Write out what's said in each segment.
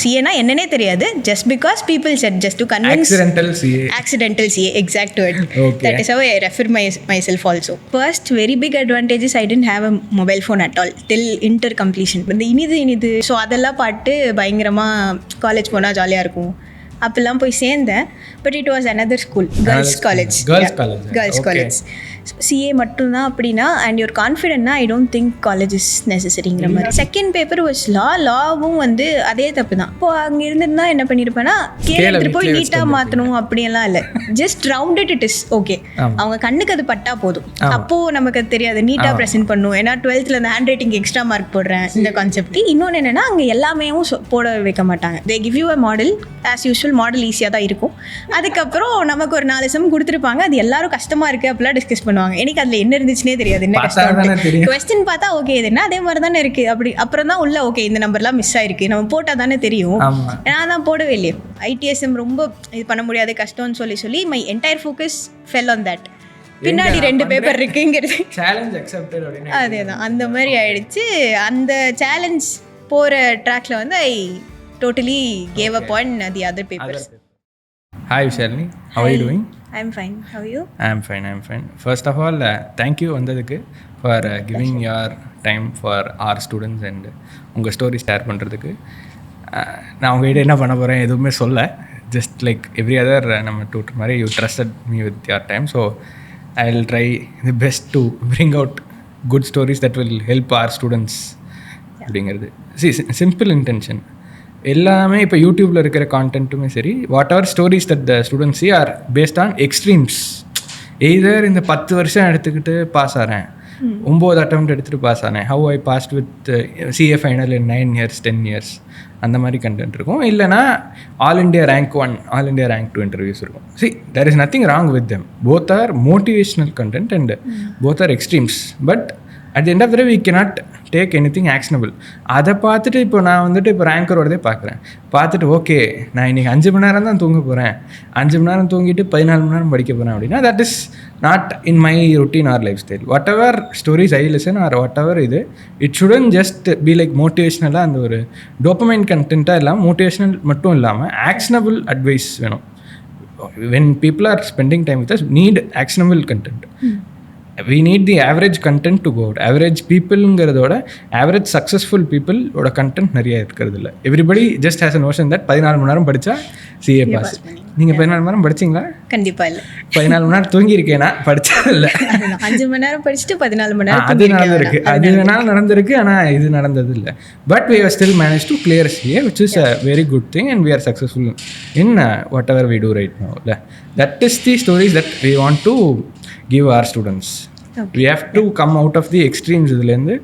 சிஏனா என்னன்னே தெரியாது, just because people set just to convince. Accidental CA, exact word. That is how I refer myself also. First very big advantage is I didn't have a mobile phone at all till inter completion. இந்த இனிது so அதெல்லாம் பாட்டு பயங்கரமாக college போனால் ஜாலியாக இருக்கும் அப்பெல்லாம் போய் சேர்ந்தேன். But it was another school, girls college. CA மட்டும்தான் அப்படின்னா அண்ட் யூர் கான்ஃபிடென்ட்னா I don't think college is நெசசரிங்கிற மாதிரி. செகண்ட் பேப்பர் வாஸ் லாவும் வந்து அதே தப்பு தான். இப்போ அங்கே இருந்திருந்தா என்ன பண்ணியிருப்பேன்னா கேட்டு போய் நீட்டாக மாற்றணும் அப்படியெல்லாம் இல்லை, just rounded it is okay. அவங்க கண்ணுக்கு அது பட்டா போதும். அப்போது நமக்கு அது தெரியாது நீட்டாக ப்ரெசென்ட் பண்ணும். ஏன்னா 12th அந்த ஹேண்ட் ரைட்டிங் எக்ஸ்ட்ரா மார்க் போடுறேன் இந்த கான்செப்ட். இன்னொன்று என்னென்னா அங்கே எல்லாமே போட வைக்க மாட்டாங்க. They give you a model, as usual model ஈஸியாக தான் இருக்கும். அதுக்கப்புறம் நமக்கு ஒரு 4 சம் கொடுத்துருப்பாங்க, அது எல்லாரும் கஷ்டமாக இருக்குது அப்படிலாம் டிஸ்கஸ் பண்ணுவாங்க. எனக்கு அதில் என்ன இருந்துச்சுன்னே தெரியாது, என்ன கொஸ்டின் பார்த்தா ஓகே இது என்ன அதே மாதிரி தானே இருக்குது அப்படி. அப்புறம் தான் உள்ள ஓகே இந்த நம்பர்லாம் மிஸ் ஆயிருக்கு நம்ம போட்டால் தானே தெரியும். நான் தான் போடவே இல்லையே. ஐடிஎஸ்எம் ரொம்ப இது பண்ண முடியாது கஷ்டம்னு சொல்லி my entire focus fell on that. பின்னாடி 2 பேப்பர் இருக்குங்கிறது அதேதான் அந்த மாதிரி ஆயிடுச்சு. அந்த சேலஞ்ச் போகிற ட்ராக்ல வந்து ஐ totally gave up on the other papers. Hi Visalini, how are you doing? I'm fine. How are you? I'm fine. First of all, thank you vandadukku for giving your time for our students and unga story share பண்றதுக்கு. நான் உங்ககிட்ட என்ன பண்ண போகிறேன் எதுவுமே சொல்ல, just like every other நம்ம tutor மாதிரி you trusted me with your time, so I'll try the best to bring out good stories that will help our students. அப்படிங்கிறது simple intention. எல்லாமே இப்போ யூடியூப்பில் இருக்கிற கான்டென்ட்டுமே சரி, whatever stories that the students see are based on extremes. Either இந்த 10 வருஷம் எடுத்துக்கிட்டு பாஸ் ஆகிறேன், 9 அட்டெம்ப்ட் எடுத்துகிட்டு பாஸ் ஆனேன், how I passed with CA final in 9 years 10 years அந்த மாதிரி கண்டென்ட் இருக்கும். இல்லைனா all India rank 1 all India rank 2 interviews இருக்கும். See there is nothing wrong with them, both are motivational content and both are extremes. But at the end of the day we cannot take anything actionable. அதை பார்த்துட்டு இப்போ நான் வந்துட்டு இப்போ ரேங்கரோடதே பார்க்குறேன், பார்த்துட்டு okay நான் இன்றைக்கி 5 மணி நேரம் தான் தூங்க போகிறேன், 5 மணி நேரம் தூங்கிட்டு 14 மணி நேரம் படிக்க போகிறேன் அப்படின்னா that is not in my routine or lifestyle. Whatever stories I listen or whatever இது, it shouldn't just be like மோட்டிவேஷ்னலாக அந்த ஒரு டோப்பமைன் கண்டென்ட்டாக இல்லாமல் மோட்டிவேஷ்னல் மட்டும் இல்லாமல் ஆக்ஷனபிள் அட்வைஸ் வேணும். when people are spending time with us, need actionable content. We need the average content to go out. Average peopleங்கிறதோட average successful people ஓட content நிறைய இருக்கிறது இல்லை. Everybody just has a notion that 14 மணி நேரம் படித்தா CA pass. நீங்கள் 14 மணி நேரம் படிச்சிங்களா? கண்டிப்பாக இல்லை. 14 மணி நேரம் தூங்கியிருக்கேனா? படித்தது இல்லை. 5 மணி நேரம் படிச்சுட்டு 14 மணி நேரம் அது நடந்திருக்கு. அது வேணாலும் நடந்திருக்கு, ஆனால் இது நடந்தது இல்லை. But we have still managed to clear CA, which is a very good thing, and we are successful in whatever we do right now. That is the stories that we want to give our students. Okay. We have to come out of the extremes. இதுலேருந்து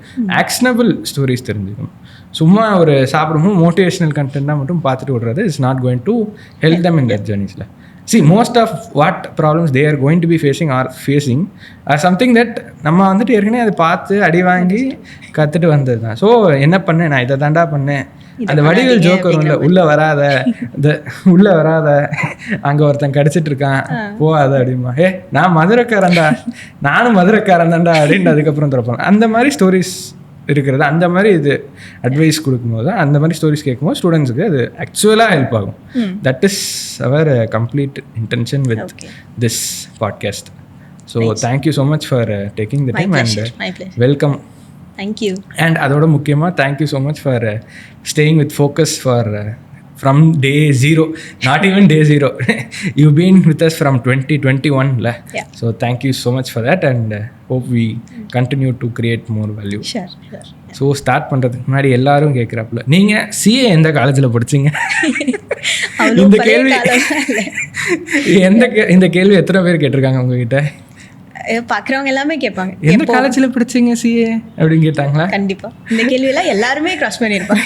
actionable stories தெரிஞ்சுக்கணும். சும்மா ஒரு சாப்பிடும்போது motivational கண்டென்ட்டாக மட்டும் பார்த்துட்டு விடுறது is not going to help them in that ஜர்னிஸில். See, most of what problems they are going to be facing are something that நம்ம வந்துட்டு ஏற்கனவே அதை பார்த்து அடி வாங்கி கற்றுட்டு வந்தது தான். ஸோ என்ன பண்ணேன், நான் இதை தாண்டா பண்ணேன். அந்த வடிவேல் ஜோக் வரும்ல, உள்ளே வராத அங்கே ஒருத்தன் கடிச்சிட்டு இருக்கான் போகாத அப்படிமா, நான் மதுரைக்காரன்டா, நானும் மதுரைக்காரன் தான்டா அப்படின்னு அதுக்கப்புறம் திறப்பாங்க. அந்த மாதிரி ஸ்டோரிஸ் இருக்கிறது, அந்த மாதிரி இது அட்வைஸ் கொடுக்கும்போது, அந்த மாதிரி ஸ்டோரிஸ் கேட்கும்போது ஸ்டூடெண்ட்ஸுக்கு அது ஆக்சுவலாக ஹெல்ப் ஆகும். That is our complete intention with this podcast. So thank you so much for taking the time and welcome. Thank you. And அதோட முக்கியமாக thank you so much for staying with focus from day 0, not even day 0. You've been with us from 2021. Yeah. So thank you so much for that, and hope we continue to create more value. Sure. So start பண்ணுறதுக்கு முன்னாடி எல்லாரும் கேட்குறாப்புல, நீங்கள் CA எந்த காலேஜில் படிச்சிங்க? இந்த கேள்வி எத்தனை பேர் கேட்டிருக்காங்க உங்ககிட்ட? பார்க்குறவங்க எல்லாமே கேட்பாங்க, எந்த காலேஜில் படிச்சிங்க சிஏ அப்படின்னு கேட்டாங்களா? கண்டிப்பாக இந்த கேள்வியெல்லாம் எல்லாருமே க்ராஸ் பண்ணியிருப்பாங்க.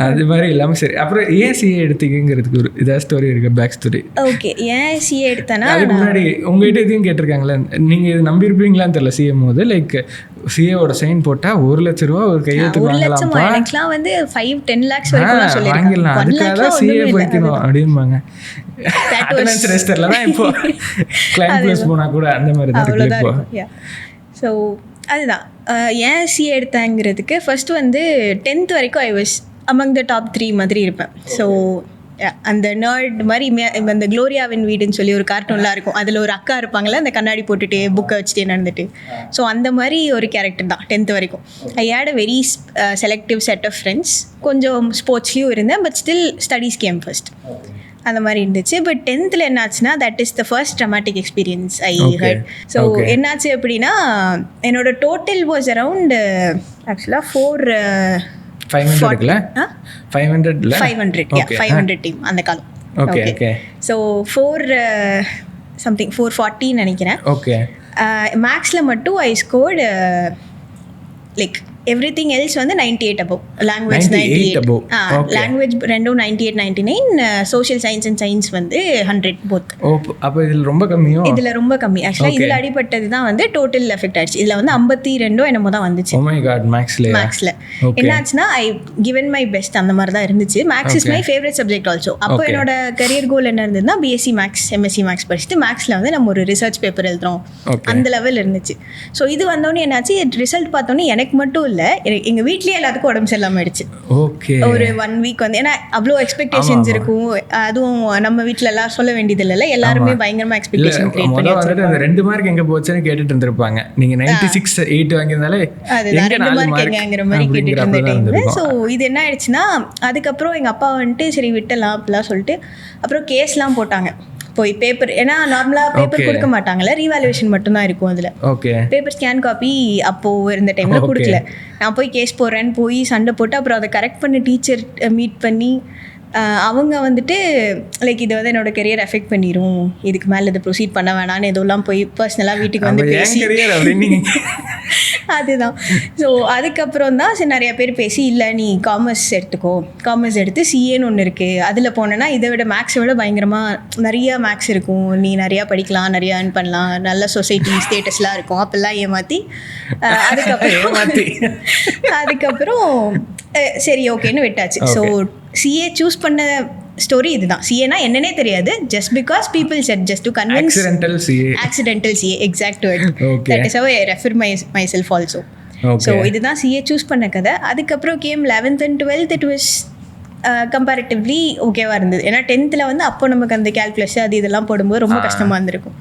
அது மாதிரி இல்லாமல் சரி, அப்புறம் ஏன் சிஏ எடுத்தீங்கிறதுக்கு ஒரு இதாக ஸ்டோரி இருக்கு, பேக் ஸ்டோரி. ஓகே, ஏன் சிஏ எடுத்தேன்னா அதுக்கு முன்னாடி உங்கள்கிட்ட எதையும் கேட்டிருக்காங்களே, நீங்கள் இது நம்பியிருப்பீங்களான்னு தெரியல. சிஎம் போது லைக் சிஏவோட சைன் போட்டால் 1 லட்ச ரூபா ஒரு கையெழுத்து வாங்கலாம், எனக்குலாம் வந்து 5-10 lakhs வரைக்கும் வாங்கிடலாம், அதுக்காக தான் சிஏ போய்க்கணும் அப்படின்பாங்க. அட்டெண்டன்ஸ் ரெஜிஸ்டர்ல தான் இப்போ கிளைண்ட் ப்ளஸ் போனால் கூட அந்த மாதிரி தான் இருக்கு இப்போ. ஸோ அதுதான் ஏன் சிஏ எடுத்தாங்கிறதுக்கு ஃபர்ஸ்ட் வந்து 10th வரைக்கும் I was among the top 3 மாதிரி இருப்பேன். ஸோ அந்த நர்ட் மாதிரி அந்த க்ளோரியாவின் வீடுன்னு சொல்லி ஒரு கார்ட்டூன்லாம் இருக்கும். அதில் ஒரு அக்கா இருப்பாங்களே, அந்த கண்ணாடி போட்டுட்டு புக்கை வச்சுட்டே நடந்துட்டு. ஸோ அந்த மாதிரி ஒரு கேரக்டர் தான் 10th வரைக்கும். I had a very selective set of friends. கொஞ்சம் ஸ்போர்ட்ஸ்லேயும் இருந்தேன், but still studies came first. அந்த மாதிரி இருந்துச்சு. பட் 10th என்னாச்சுன்னா, that is the first traumatic experience I had. So என்னாச்சு அப்படின்னா, என்னோட டோட்டல் வாஸ் அரவுண்ட் ஆக்சுவலாக 500 டீம் அந்த காலம். ஓகே. ஸோ 440 நினைக்கிறேன். ஓகே. மேக்ஸில் மட்டும் ஐ ஸ்கோர்டு லைக் எவ்ரிதிங் எல்ஸ் வந்து 98 above. லாங்குவேஜ் 98. லாங்குவேஜ் ரெண்டும் 98, 99. சோஷியல் சயின்ஸ் அண்ட் சயின்ஸ் வந்து 100 போத். அப்போ இதில் ரொம்ப கம்மியும். இதில் ரொம்ப கம்மி ஆக்சுவலாக. இதில் அடிப்பட்டது தான் வந்து டோட்டல் எஃபெக்ட் ஆயிடுச்சு. இதில் வந்து 52 என்னமோ தான் வந்துச்சு. Oh my god, மேக்ஸில் என்னாச்சுன்னா ஐ கிவன் மை பெஸ்ட் அந்த மாதிரி தான் இருந்துச்சு. Maths is my favourite subject also. அப்போ என்னோட கரியர் கோல் என்ன இருந்ததுன்னா, பிஎஸ்சி மேக்ஸ் எம்எஸ்சி மேக்ஸ் படிச்சுட்டு மேக்ஸில் வந்து நம்ம ஒரு ரிசர்ச் பேப்பர் எழுதுறோம், அந்த லெவல் இருந்துச்சு. ஸோ இது வந்தோடனே என்னாச்சு, ரிசல்ட் பார்த்தோன்னே எனக்கு மட்டும் இல்லை, எங்க வீட்லயே எல்லாத்துக்கும் உடம்பு சரியில்லாம ஆயிடுச்சு. ஒரு 1 வீக் வந்து, ஏன்னா அவ்வளோ எக்ஸ்பெக்டேஷன்ஸ் இருக்கும். அதுவும் நம்ம வீட்டில எல்லாம் சொல்ல வேண்டியது இல்லைல்ல, எல்லாருமே பயங்கரமா எக்ஸ்பெக்டேஷன் கிரியேட் பண்ணி வச்சிருப்பாங்க. 2 மார்க் எங்க போச்சுன்னு கேட்டுட்டு இருந்திருப்பாங்க. நீங்க 96 8 வாங்கியிருந்தாலே அதுதான் 2 மார்க் எங்கங்கிற மாதிரி கேட்டுட்டு இருந்த டைம். ஸோ இது என்ன ஆயிடுச்சுன்னா, அதுக்கப்புறம் எங்க அப்பா வந்துட்டு சரி விட்டலாம் அப்படிலாம் சொல்லிட்டு அப்புறம் கேஸ்லாம் போட்டாங்க. போய் பேப்பர், ஏன்னா நார்மலாக பேப்பர் கொடுக்க மாட்டாங்கல்ல, ரீவாலுவேஷன் மட்டும்தான் இருக்கும் அதில். ஓகே. பேப்பர் ஸ்கேன் காப்பி அப்போது இருந்த டைமில் கொடுக்கல. நான் போய் கேஸ் போடுறேன்னு போய் சண்டை போட்டு அப்புறம் அதை கரெக்ட் பண்ணி டீச்சர் மீட் பண்ணி அவங்க வந்துட்டு லைக் இது வந்து என்னோட கெரியர் எஃபெக்ட் பண்ணிடும், இதுக்கு மேலே இதை ப்ரொசீட் பண்ண வேணான்னு எதுவும் போய் பர்சனலாக வீட்டுக்கு வந்து பேசி அதுதான். ஸோ அதுக்கப்புறம் தான் சரி நிறைய பேர் பேசி, இல்லை நீ காமர்ஸ் எடுத்துக்கோ, காமர்ஸ் எடுத்து சிஏன்னு ஒன்று இருக்குது, அதில் போனேன்னா இதை விட மேக்ஸை விட பயங்கரமாக நிறையா மேக்ஸ் இருக்கும், நீ நிறையா படிக்கலாம், நிறையா ஏர்ன் பண்ணலாம், நல்ல சொசைட்டி ஸ்டேட்டஸ்லாம் இருக்கும் அப்படிலாம் ஏமாற்றி அதுக்கப்புறம் சரி ஓகேன்னு விட்டாச்சு. ஸோ சிஏ சூஸ் பண்ண ஸ்டோரி இதுதான். சிஏனா என்னன்னே தெரியாது, just because people set, just to convince. Accidental CA, exact word. That is how I refer my self also. So இதுதான் சிஏ சூஸ் பண்ண கதை. அதுக்கப்புறம் game 11th and 12th, it was comparatively ஓகேவாக இருந்தது. ஏன்னா 10th வந்து அப்போ நமக்கு அந்த கேல்குலஸ் அது இதெல்லாம் போடும்போது ரொம்ப கஷ்டமாக இருந்திருக்கும்.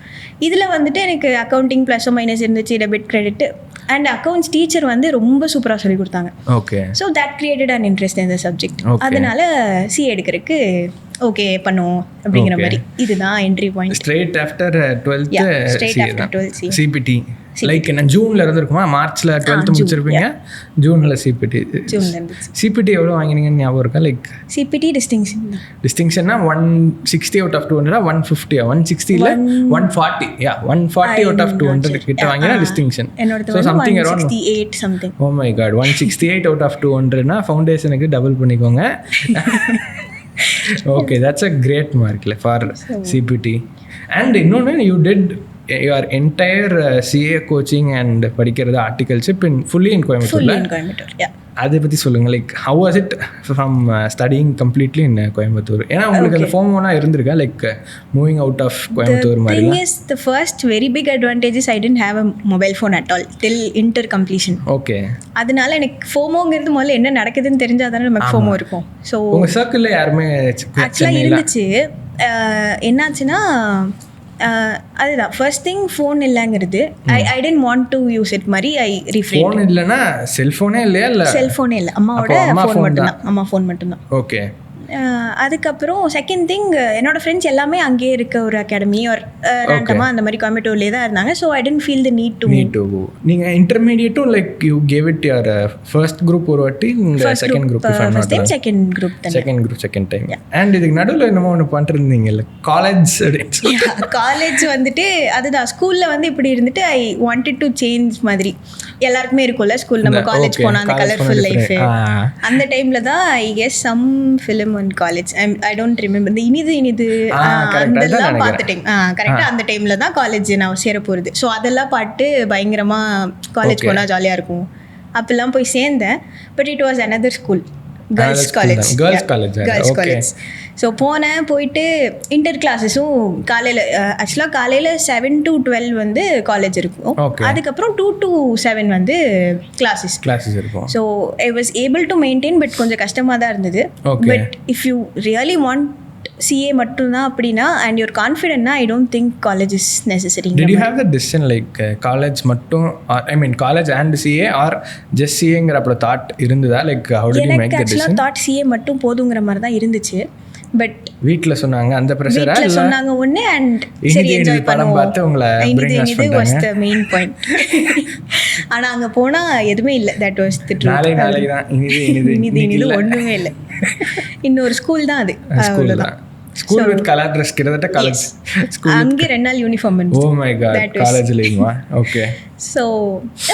இதில் வந்துட்டு எனக்கு அக்கௌண்டிங் ப்ளஸ் மைனஸ் இருந்துச்சு, debit credit and accounts teacher வந்து ரொம்ப சூப்பராக சொல்லி கொடுத்தாங்க. Okay. So that created an interest இந்த சப்ஜெக்ட். அதனால சிஏ எடுக்கிறதுக்கு ஓகே பண்ணுவோம் அப்படிங்கிற மாதிரி. இதுதான் entry point. Straight after 12th CBT. Like என்ன ஜூன்ல இருந்திருக்குமா, மார்ச்ல 12th முடிச்சிருப்பீங்க, ஜூன்ல சிபிடி எவ்வளோ வாங்கினீங்கன்னு ஞாபகம் இருக்கா? லைக் சிபிடி டிஸ்டிங்ஷன்னா 160 out of 200, 150, 160 இல்ல 140, 140 out of 200 கிட்ட வாங்கினா distinction. So something around 168 something. Oh my God, 168 out of 200னா ஃபவுண்டேஷனுக்கு டபுள் பண்ணிக்கோங்க. Okay, that's a great mark for CPT. And இன்னொன்று, you did your entire CA coaching and படிக்கிறது Articleship fully in Coimbatore. Fully in Coimbatore, yeah. அதை பற்றி சொல்லுங்கள். Like how was it from studying completely in Coimbatore? ஏன்னா உங்களுக்கு அந்த ஃபோமோனா இருந்திருக்கா, like moving out of Coimbatore மாதிரி? The thing is, the first very big advantage is I didn't have a mobile phone at all till inter completion. Okay. அதனால எனக்கு ஃபோமோங்கிறது முதல்ல என்ன நடக்குதுன்னு தெரிஞ்சால் தானே நமக்கு ஃபோமோ இருக்கும். ஸோ உங்கள் சர்க்கிளில் யாருமே ஆக்சுவலாக இருந்துச்சு. என்னாச்சுன்னா அதுதான் ஃபர்ஸ்ட் திங், ஃபோன் இல்லைங்கிறது. I didn't want to use it மாதிரி ஐ ரீஃப்ரெயின். ஃபோன் இல்லைன்னா செல்ஃபோனே இல்லையா? இல்லை செல்ஃபோனே இல்லை, அம்மாவோட ஃபோன் மட்டும்தான். அம்மா ஃபோன் மட்டும்தான். ஓகே. அதுக்கப்புறம் செகண்ட் திங், என்னோட ஃப்ரெண்ட்ஸ் எல்லாமே அங்கேயே இருக்க ஒரு அகாடமி ஒரு ரேண்டமாக அந்த மாதிரி கோயம்புத்தூர்லேயே தான் இருந்தாங்க. So I didn't feel the need to நீங்கள் இன்டர்மீடியட்டும் like you gave it your first group ஒரு வாட்டி, second group first time, second group second time. And இதுக்கு நடுவில் என்னமோ ஒன்று பண்ணிருந்தீங்கல்ல, காலேஜ் வந்துட்டு அதுதான். ஸ்கூலில் வந்து இப்படி இருந்துட்டு ஐ வாண்டட் டு சேஞ்ச் மாதிரி. எல்லாருக்குமே இருக்கும்ல ஸ்கூல், நம்ம காலேஜ் போனால் அந்த கலர்ஃபுல் லைஃப். அந்த டைமில் தான் I guess some film in college. I don't remember. The இனிது அதெல்லாம் பார்த்துட்டேன். கரெக்டாக அந்த டைமில் தான் காலேஜ் நான் சேர போகிறது. ஸோ அதெல்லாம் பாட்டு பயங்கரமாக காலேஜ் போனால் ஜாலியாக இருக்கும் அப்படிலாம் போய் சேர்ந்தேன். But it was another school. Girls college. Girls okay. College. So போயிட்டு இன்டர் கிளாஸஸும் காலையில் ஆக்சுவலாக காலையில் 7 to 12 வந்து காலேஜ் இருக்கும். அதுக்கப்புறம் 2 to 7 வந்து கிளாஸஸ் இருக்கும். So I was able to maintain, but கொஞ்சம் கஷ்டமாக தான் இருந்தது. But if you really want CA மட்டும்தான் அப்படின்னா அண்ட் யூர் கான்ஃபிடென்ட்னா I don't think college is necessary. Did you have the decision like college மட்டும் I mean college and CA or just CAங்கிற அப்போ thought இருந்ததா? Like how did you make the decision? எனக்கு thought CA மட்டும் போதுங்கிற மாதிரி தான் இருந்துச்சு. பட் வீட்ல சொன்னாங்க அந்த பிரஷரா இல்ல சொன்னாங்க ஒண்ணே அண்ட் சரி என்ஜாய் பண்ணுவோம் பார்த்து உங்களை பிரெயின் வாஷ் பண்ணாங்க. Was the main point. ஆனா அங்க போனா எதுமே இல்ல. That was the truth. நாளை தான் இது ஒண்ணுமே இல்ல. இன்னொரு ஸ்கூல் தான் அது. அவ்வளவுதான். ஸ்கூல் வித் கலர் ட்ரெஸ் கிட்டத்தட்ட காலேஜ் ஸ்கூல் அங்கே 2 நாள் யூனிஃபார்ம் இருந்துச்சு. ஓ மை காட் காலேஜ்லயுமா? Okay. So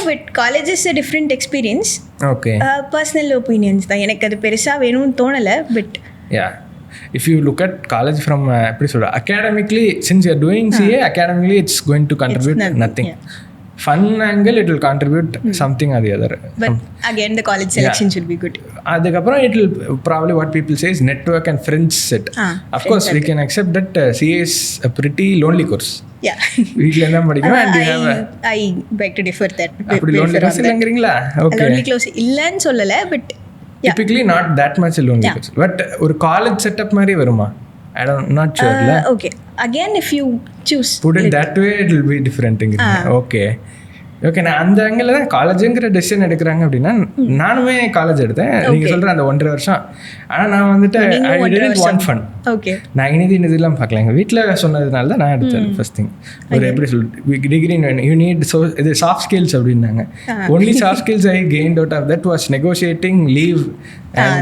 but college is a different experience. Okay. Personal opinions தான். எனக்கு அது பெருசா வேணும்னு தோணல. But yeah if you look at college from எப்படி சொல்ற academically, since you are doing CA academically it's going to contribute nothing. Fun angle it will contribute something or the other. But again the college selection should be good. Adukapra it will probably what people say is network and friends set. Of course we can accept that CA is a pretty lonely course. Yeah. வீட்ல என்ன படிக்கணும் and you have I beg to differ that. அப்படி lonely course இல்லங்கறீங்களா? Okay. lonely course இல்லன்னு சொல்லல but typically not that much lonely course. But ஒரு college setup மாதிரி வருமா? I don't not sure. Okay. Again, if you choose. Put it that way, it will be different thing. Okay. Okay. நான் அந்த angle தான் காலேஜுங்கிற decision எடுக்கிறாங்க அப்படின்னா நானுமே college எடுத்தேன். நீங்கள் சொல்கிற அந்த 1.5 வருஷம். ஆனால் நான் வந்துட்டு I didn't want fun. Okay. நான் இதெல்லாம் பார்க்கல. எங்கள் வீட்டில் சொன்னதுனால தான் நான் எடுத்தேன் ஃபர்ஸ்ட் திங். ஒரு எப்படி சொல்லிட்டு டிகிரி யூ நீட் இது சாஃப்ட் ஸ்கில்ஸ் அப்படின்னாங்க. Only soft skills I gained out of that was negotiating leave.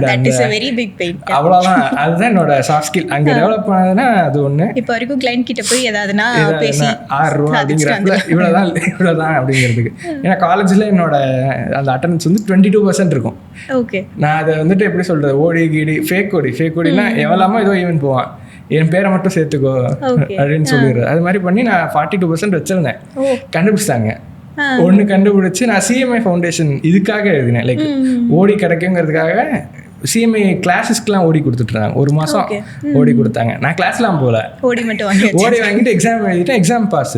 That is a very big pain. அவ்வளோதான். அதுதான் என்னோட சாஃப்ட் ஸ்கில். அங்கே டெவலப் ஆனதுன்னா அது ஒன்று. இப்போ வரைக்கும் கிளைண்ட் கிட்ட போய் ஏதாவதுனா பேசி 6 ரூபா அப்படிங்கிறப்ப இவ்வளோதான் அப்படிங்கிறதுக்கு. ஏன்னா காலேஜில் என்னோட அந்த அட்டண்டன்ஸ் வந்து 22% இருக்கும். ஓகே. நான் அதை வந்துட்டு எப்படி சொல்கிறது ஓடி ஃபேக் ஓடினா எவ்வளோமோ ஏதோ ஈவென்ட் போவான். என் பேரை மட்டும் சேர்த்துக்கோ அப்படின்னு சொல்லிடுறேன். அது மாதிரி பண்ணி நான் 42% வச்சிருந்தேன். கண்டுபிடிச்சிட்டாங்க. ஒன்று கண்டுபிடிச்சி நான் சிஎம்ஐ ஃபவுண்டேஷன் இதுக்காக எழுதினேன். லைக் ஓடி கிடைக்குங்கிறதுக்காக சிஎம்ஐ கிளாஸஸ்க்குலாம் ஓடி கொடுத்துட்ருந்தாங்க. 1 மாதம் ஓடி கொடுத்தாங்க. நான் கிளாஸ்லாம் போகல, ஓடி வாங்கிட்டு எக்ஸாம் எழுதிட்டேன். Exam pass.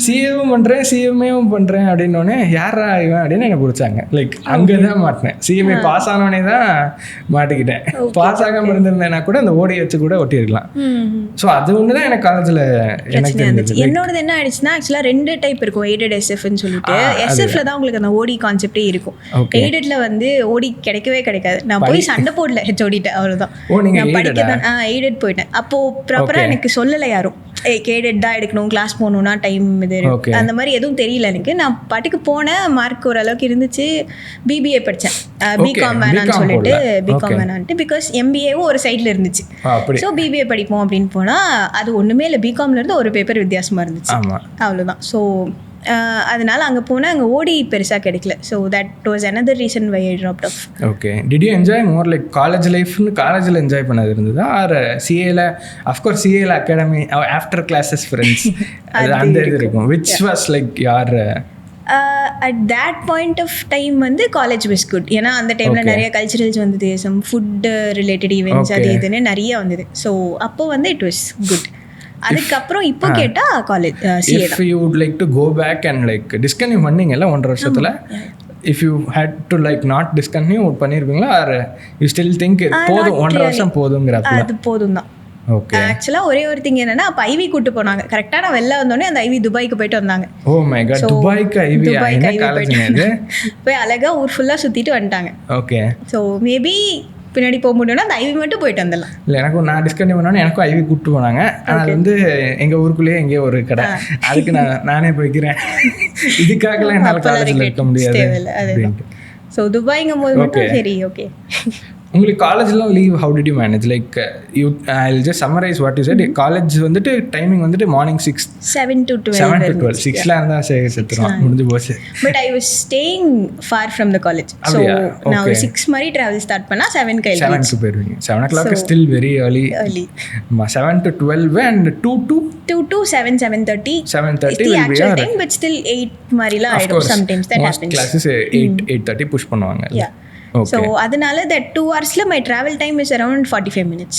சிஏவும் பண்ணுறேன் சிஎம்ஏவும் பண்ணுறேன் அப்படின்னோடனே யாரா இவன் அப்படின்னு என்னை பிடிச்சாங்க. லைக் அங்கே தான் மாட்டினேன். சிஎம்ஐ பாஸ் ஆனோடனே தான் மாட்டிக்கிட்டேன். பாஸ் ஆகாமல் இருந்திருந்தேன்னா கூட அந்த ஓடி வச்சு கூட ஒட்டியிருக்கலாம். ஸோ அது ஒன்று தான் எனக்கு காலேஜில் எனக்கு இருந்துச்சு. என்னோடது என்ன ஆயிடுச்சுன்னா ஆக்சுவலாக 2 டைப் இருக்கும். எய்டட் எஸ்எஃப்னு சொல்லிட்டு எஸ்எஃப்ல தான் உங்களுக்கு அந்த ஓடி கான்செப்டே இருக்கும். எய்டட்ல வந்து ஓடி கிடைக்கவே கிடைக்காது. நான் போய் சண்டை போடல ஹெச்ஓடிட்ட, அவ்வளோதான். நான் படிக்க தான் எய்டட் போயிட்டேன். அப்போ ப்ராப்பராக எனக்கு சொல்லலை யாரும் எய்டட் தான் எடுக்கணும், கிளாஸ் போகணும்னா டைம் இது அந்த மாதிரி எதுவும் தெரியல எனக்கு. நான் பாட்டுக்கு போனேன். மார்க் ஓரளவுக்கு இருந்துச்சு. பிபிஏ படித்தேன். பிகாம் வேணான்னு சொல்லிட்டு பிகாம் வேணான்ட்டு பிகாஸ் எம்பிஏவும் ஒரு சைடில் இருந்துச்சு. ஸோ பிபிஏ படிப்போம் அப்படின்னு போனால் அது ஒன்றுமே இல்லை. பிகாம்ல இருந்து ஒரு பேப்பர் வித்தியாசமாக இருந்துச்சு, அவ்வளோதான். ஸோ அதனால அங்கே போனால் அங்கே ஓடி பெருசாக கிடைக்கல. So that was another reason why I dropped off. Okay. Did you enjoy more like college லைஃப்னு காலேஜில் என்ஜாய் பண்ணது இருந்ததா? ஆர் சிஏல அஃப்கோர்ஸ் சிஏல அகாடமி ஆஃப்டர் கிளாஸஸ் ஃப்ரெண்ட்ஸ் அந்த இது இருக்கும். விச் வாஸ் லைக் யார் at that point of time வந்து காலேஜ் was good. ஏன்னா அந்த டைமில் நிறைய கல்ச்சுரல்ஸ் வந்தது, சம் ஃபுட் ரிலேட்டட் ஈவெண்ட்ஸ் அது இதுன்னு நிறைய வந்தது. ஸோ அப்போ வந்து இட் வாஸ் குட். அதுக்கப்புறம் இப்போ கேட்டா காலேஜ் சிஏ தான். if you would like to go back and like discontinue பண்ணீங்கல்ல 1.5 வருஷத்துல, if you had to like not discontinue பண்ணிருப்பீங்களா? or you still think போதும் 1.5 வருஷம் போதும்ங்கறப்ப? அது போதும் தான். ஓகே. ஆக்சுவலா ஒரே ஒரு திங் என்னன்னா அப்ப ஐவி கூட்டு போனாங்க. கரெக்டா நான் வெளில வந்தோடனே அந்த ஐவி துபாய்க்கு போயிட்டு வந்தாங்க. Oh my God. துபாய்க்கு ஐவி என்ன காலேஜ் இது? போய் அழகா ஊர் ஃபுல்லா சுத்திட்டு வந்துட்டாங்க. ஓகே. சோ மேபி பின்னாடி போக முடியும்னா அந்த ஐவி மட்டும் போயிட்டு வந்துடலாம். இல்லை எனக்கும் நான் டிஸ்கண்டினியூ பண்ணோன்னே எனக்கும் ஐவி கூப்பிட்டு போனாங்க. அது வந்து எங்கள் ஊருக்குள்ளேயே எங்கேயோ ஒரு கடை, அதுக்கு நானே போய்க்கிறேன். இதுக்காகலாம் என்னால் காலேஜில் இருக்க முடியாது அப்படின்ட்டு. ஸோ துபாய்ங்கும் போது மட்டும் சரி ஓகே. உங்களுக்கு காலேஜ்லாம் leave how did you manage? Like you I will just summarise what you said. College வந்துட்டு டைமிங் வந்துட்டு மார்னிங் 7 to 12 6ல இருந்தால் செத்துரும், முடிஞ்சு போச்சு. But I was staying far from the college. So நான் ஒரு 6 மாதிரி ட்ராவல் ஸ்டார்ட் பண்ணால் 7க்கு போயிடுவீங்க. 7 o'clock is still very early. 7 to 12 and 2 to 7:30 is the actual time, but still 8 மாதிரிலாம் ஆயிடும் sometimes. That happens. Classes 8:30 push பண்ணுவாங்க. Yeah. ஸோ அதனால that 2 hours my travel time is around 45 minutes.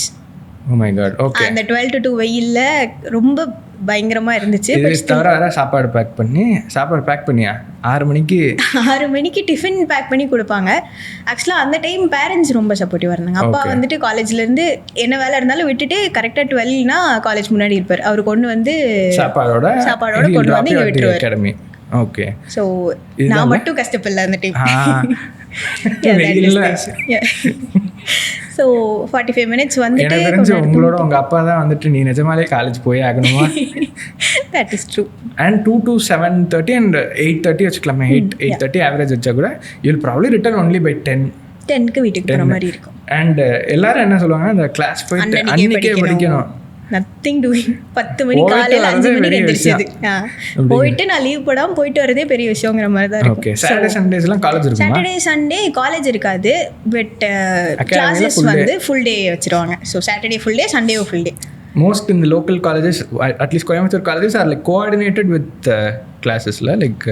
Oh my god. Okay. அந்த 12 to 2 வெயில்ல ரொம்ப பயங்கரமா இருந்துச்சு. தவிர வேற சாப்பாடு பேக் பண்ணியா 6 மணிக்கு டிஃபன் பேக் பண்ணி கொடுப்பாங்க. ஆக்சுவலாக அந்த டைம் பேரண்ட்ஸ் ரொம்ப சப்போர்ட்டிவாக இருந்தாங்க. அப்பா வந்துட்டு காலேஜ்லேருந்து என்ன வேலை இருந்தாலும் விட்டுட்டு கரெக்டாக 12னா காலேஜ் முன்னாடி இருப்பார். அவர் கொண்டு வந்து சாப்பாடோட கொண்டு வந்து இங்கே விட்டுருவார். ஓகே. ஸோ நான் மட்டும் கஷ்டப்படல அந்த டைம். ஸோ 45 minutes வந்துட்டு உங்களோட உங்கள் அப்பா தான் வந்துட்டு நீ நிஜமாலே காலேஜ் போய் ஆகணுமா? That is true. And 2 to 7:30 and 8:30 வச்சுக்கலாமே. 8:30 ஆவரேஜ் வச்சா கூட you will probably return only by 10க்கு வீட்டுக்கு போகிற மாதிரி இருக்கும். அண்ட் எல்லாரும் என்ன சொல்லுவாங்க, அந்த கிளாஸ் போயிட்டு அன்னைக்கே படிக்கணும். Nothing doing. 10 மணி காலையில் 5 மணிக்கு எந்திரிச்சது. போயிட்டு நான் லீவ் போடாமல் போயிட்டு வரதே பெரிய விஷயங்கிற மாதிரி தான் இருக்கும். சாட்டர்டே சண்டேஸ்லாம் காலேஜ் இருக்கும். சாட்டர்டே சண்டே காலேஜ் இருக்காது, பட் கிளாஸஸ் வந்து ஃபுல் டே வச்சிருவாங்க. So Saturday full day, Sunday full day. Most in the local colleges, at least Coimbatore colleges are like coordinated with classes like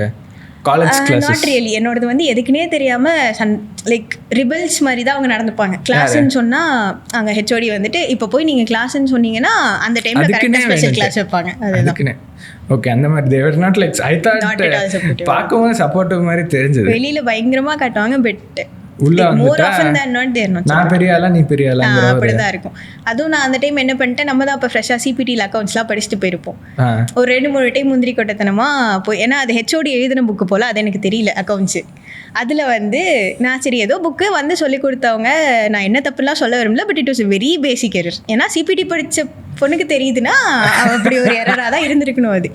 college classes. Not really. என்னோடது வந்து எதுக்குனே தெரியாமல் like rebels மாதிரி தான் அவங்க நடந்துப்பாங்க. கிளாஸ்ன்னு சொன்னால் அங்கே ஹெச்ஓடி வந்துட்டு இப்போ போய் நீங்கள் கிளாஸ்ன்னு சொன்னீங்கன்னா அந்த டைமில் கரெக்டாக ஸ்பெஷல் கிளாஸ் வைப்பாங்க. அதுதான். ஓகே. அந்த மாதிரி they were not like I thought பார்க்கும்போது சப்போர்ட்டிவ் மாதிரி தெரிஞ்சது. வெளியில் பயங்கரமாக காட்டுவாங்க, பட் உள்ள நான் பெரிய ஆளா நீ பெரிய ஆளா அப்படிதான் இருக்கும். அதுவும் நான் அந்த டைம் என்ன பண்ணிட்டேன், நம்ம தான் அப்போ ஃப்ரெஷ்ஷாக சிபிடியில் அக்கௌண்ட்ஸ்லாம் படிச்சுட்டு போயிருப்போம். ஒரு 2-3 டைம் முந்திரி கொட்டத்தனமா போய், ஏன்னா அது ஹெச்ஓடி எழுதின புக்கு போல், அது எனக்கு தெரியல அக்கௌண்ட்ஸு. அதில் வந்து நான் சரி ஏதோ புக்கு வந்து சொல்லி கொடுத்தவங்க, நான் என்ன தப்புலாம் சொல்ல விரும்பல, but it was very basic error. ஏன்னா சிபிடி படித்த பொண்ணுக்கு தெரியுதுன்னா அப்படி ஒரு எரராக தான் இருந்திருக்கணும் அது.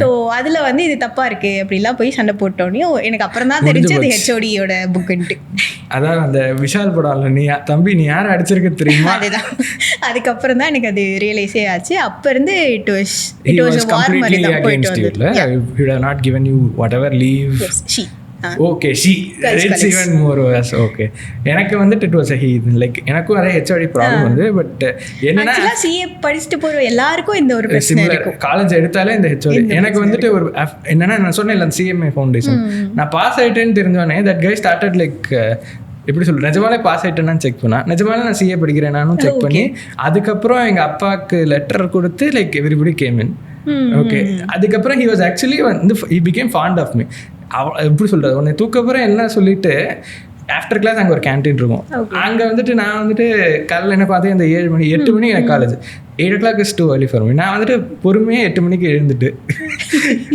ஸோ அதில் வந்து இது தப்பாக இருக்குது அப்படிலாம் போய் சண்டை போட்டோன்னே எனக்கு அப்புறம் தான் தெரிஞ்சு அது ஹெச்ஓடியோட புக்குன்ட்டு. அதான் அந்த விஷால் படம்ல நீ தம்பி நீ யாரை அடிச்சிருக்க தெரியுமா, அதுதான். அதுக்கப்புறம் தான் எனக்கு அது ரியலைஸே ஆச்சு. அப்போ இருந்து இட் வாஸ் வார் மாதிரி தான் போயிட்டு வந்து. Okay she it's even more was okay. எனக்கு வந்துட்டு இட் வாஸ் ஹி லைக் எனக்கும் அதே ஹெச்ஓடி ப்ராப்ளம் வந்து. பட் என்னன்னா சிஏ படிச்சுட்டு போற எல்லாருக்கும் இந்த ஒரு பிரச்சனை இருக்கும். காலேஜ் எடுத்தாலே இந்த ஹெச்ஓடி எனக்கு வந்துட்டு ஒரு என்னன்னா நான் சொன்னேன்ல சிஎம்ஏ ஃபவுண்டேஷன் நான் பாஸ் ஆயிட்டேன்னு தெரிஞ்சோடனே தட் கை ஸ்டார்டட் லைக் எப்படி சொல்ற நிஜமாலே பாஸ் ஆயிட்டேன்னு செக் பண்ணா, நிஜமாலே நான் சிஏ படிக்கிறேன் நானும் செக் பண்ணி அதுக்கப்புறம் எங்கள் அப்பாவுக்கு லெட்டர் கொடுத்து like everybody came in. Okay. அதுக்கப்புறம் ஹி வாஸ் ஆக்சுவலி வந்து he became fond of me. எப்படி சொல்கிறது, உன்னை தூக்கப்புறம் என்ன சொல்லிட்டு ஆஃப்டர் கிளாஸ் அங்கே ஒரு கேன்டீன் இருக்கும். அங்கே வந்துட்டு நான் வந்துட்டு காலையில் என்ன பார்த்தேன், அந்த 7 மணி 8 மணி எனக்கு college, 8 o'clock is too early for me. நான் வந்துட்டு பொறுமையாக 8 மணிக்கு எழுந்துட்டு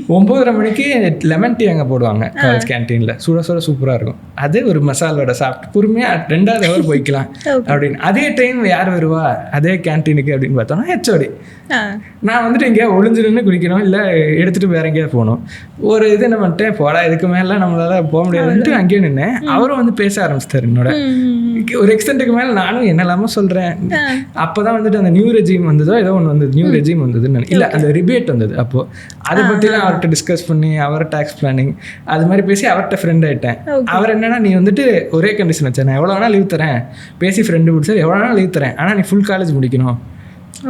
9:30 மணிக்கு லெமன் டீ அங்கே போடுவாங்க காலேஜ் கேன்டீனில், சுட சுட சூப்பராக இருக்கும். அது ஒரு மசால் வடை சாப்பிட்டு பொறுமையாக 2வது ஹவர் போய்க்கலாம் அப்படின்னு. அதே டைம் யார் வருவா அதே கேன்டீனுக்கு அப்படின்னு பார்த்தோன்னா ஹெச்ஓடி. நான் வந்துட்டு எங்கேயா ஒளிஞ்சிருந்து குடிக்கணும், இல்லை எடுத்துகிட்டு வேற எங்கேயா போகணும். ஒரு இது என்ன பண்ணிட்டேன், போடா இதுக்கு மேலே நம்மளால போக முடியாதுன்ட்டு அங்கேயே நின்னேன். அவரும் வந்து பேச ஆரம்பிச்சிட்டாரு என்னோட. ஒரு எக்ஸ்டென்ட்டுக்கு மேலே நானும் என்னெல்லாமோ சொல்கிறேன். அப்போ தான் வந்துட்டு அந்த நியூ ரெஜிம் வந்ததோ ஏதோ ஒன்று வந்தது, நியூ ரெஜிம் வந்ததுன்னு இல்லை அந்த ரிபேட் வந்தது. அப்போது அதை பற்றிலாம் அவர்கிட்ட டிஸ்கஸ் பண்ணி அவர் டேக்ஸ் பிளானிங் அது மாதிரி பேசி அவர்கிட்ட ஃப்ரெண்ட் ஆகிட்டேன். அவர் என்னன்னா நீ வந்துட்டு ஒரே கண்டிஷன் வச்சேன், நான் எவ்வளோ வேணால் லீவ் தரேன், பேசி ஃப்ரெண்டு பிடிச்சார் எவ்வளோ வேணால் லீவ் தரேன், ஆனால் நீ ஃபுல் காலேஜ் முடிக்கணும்,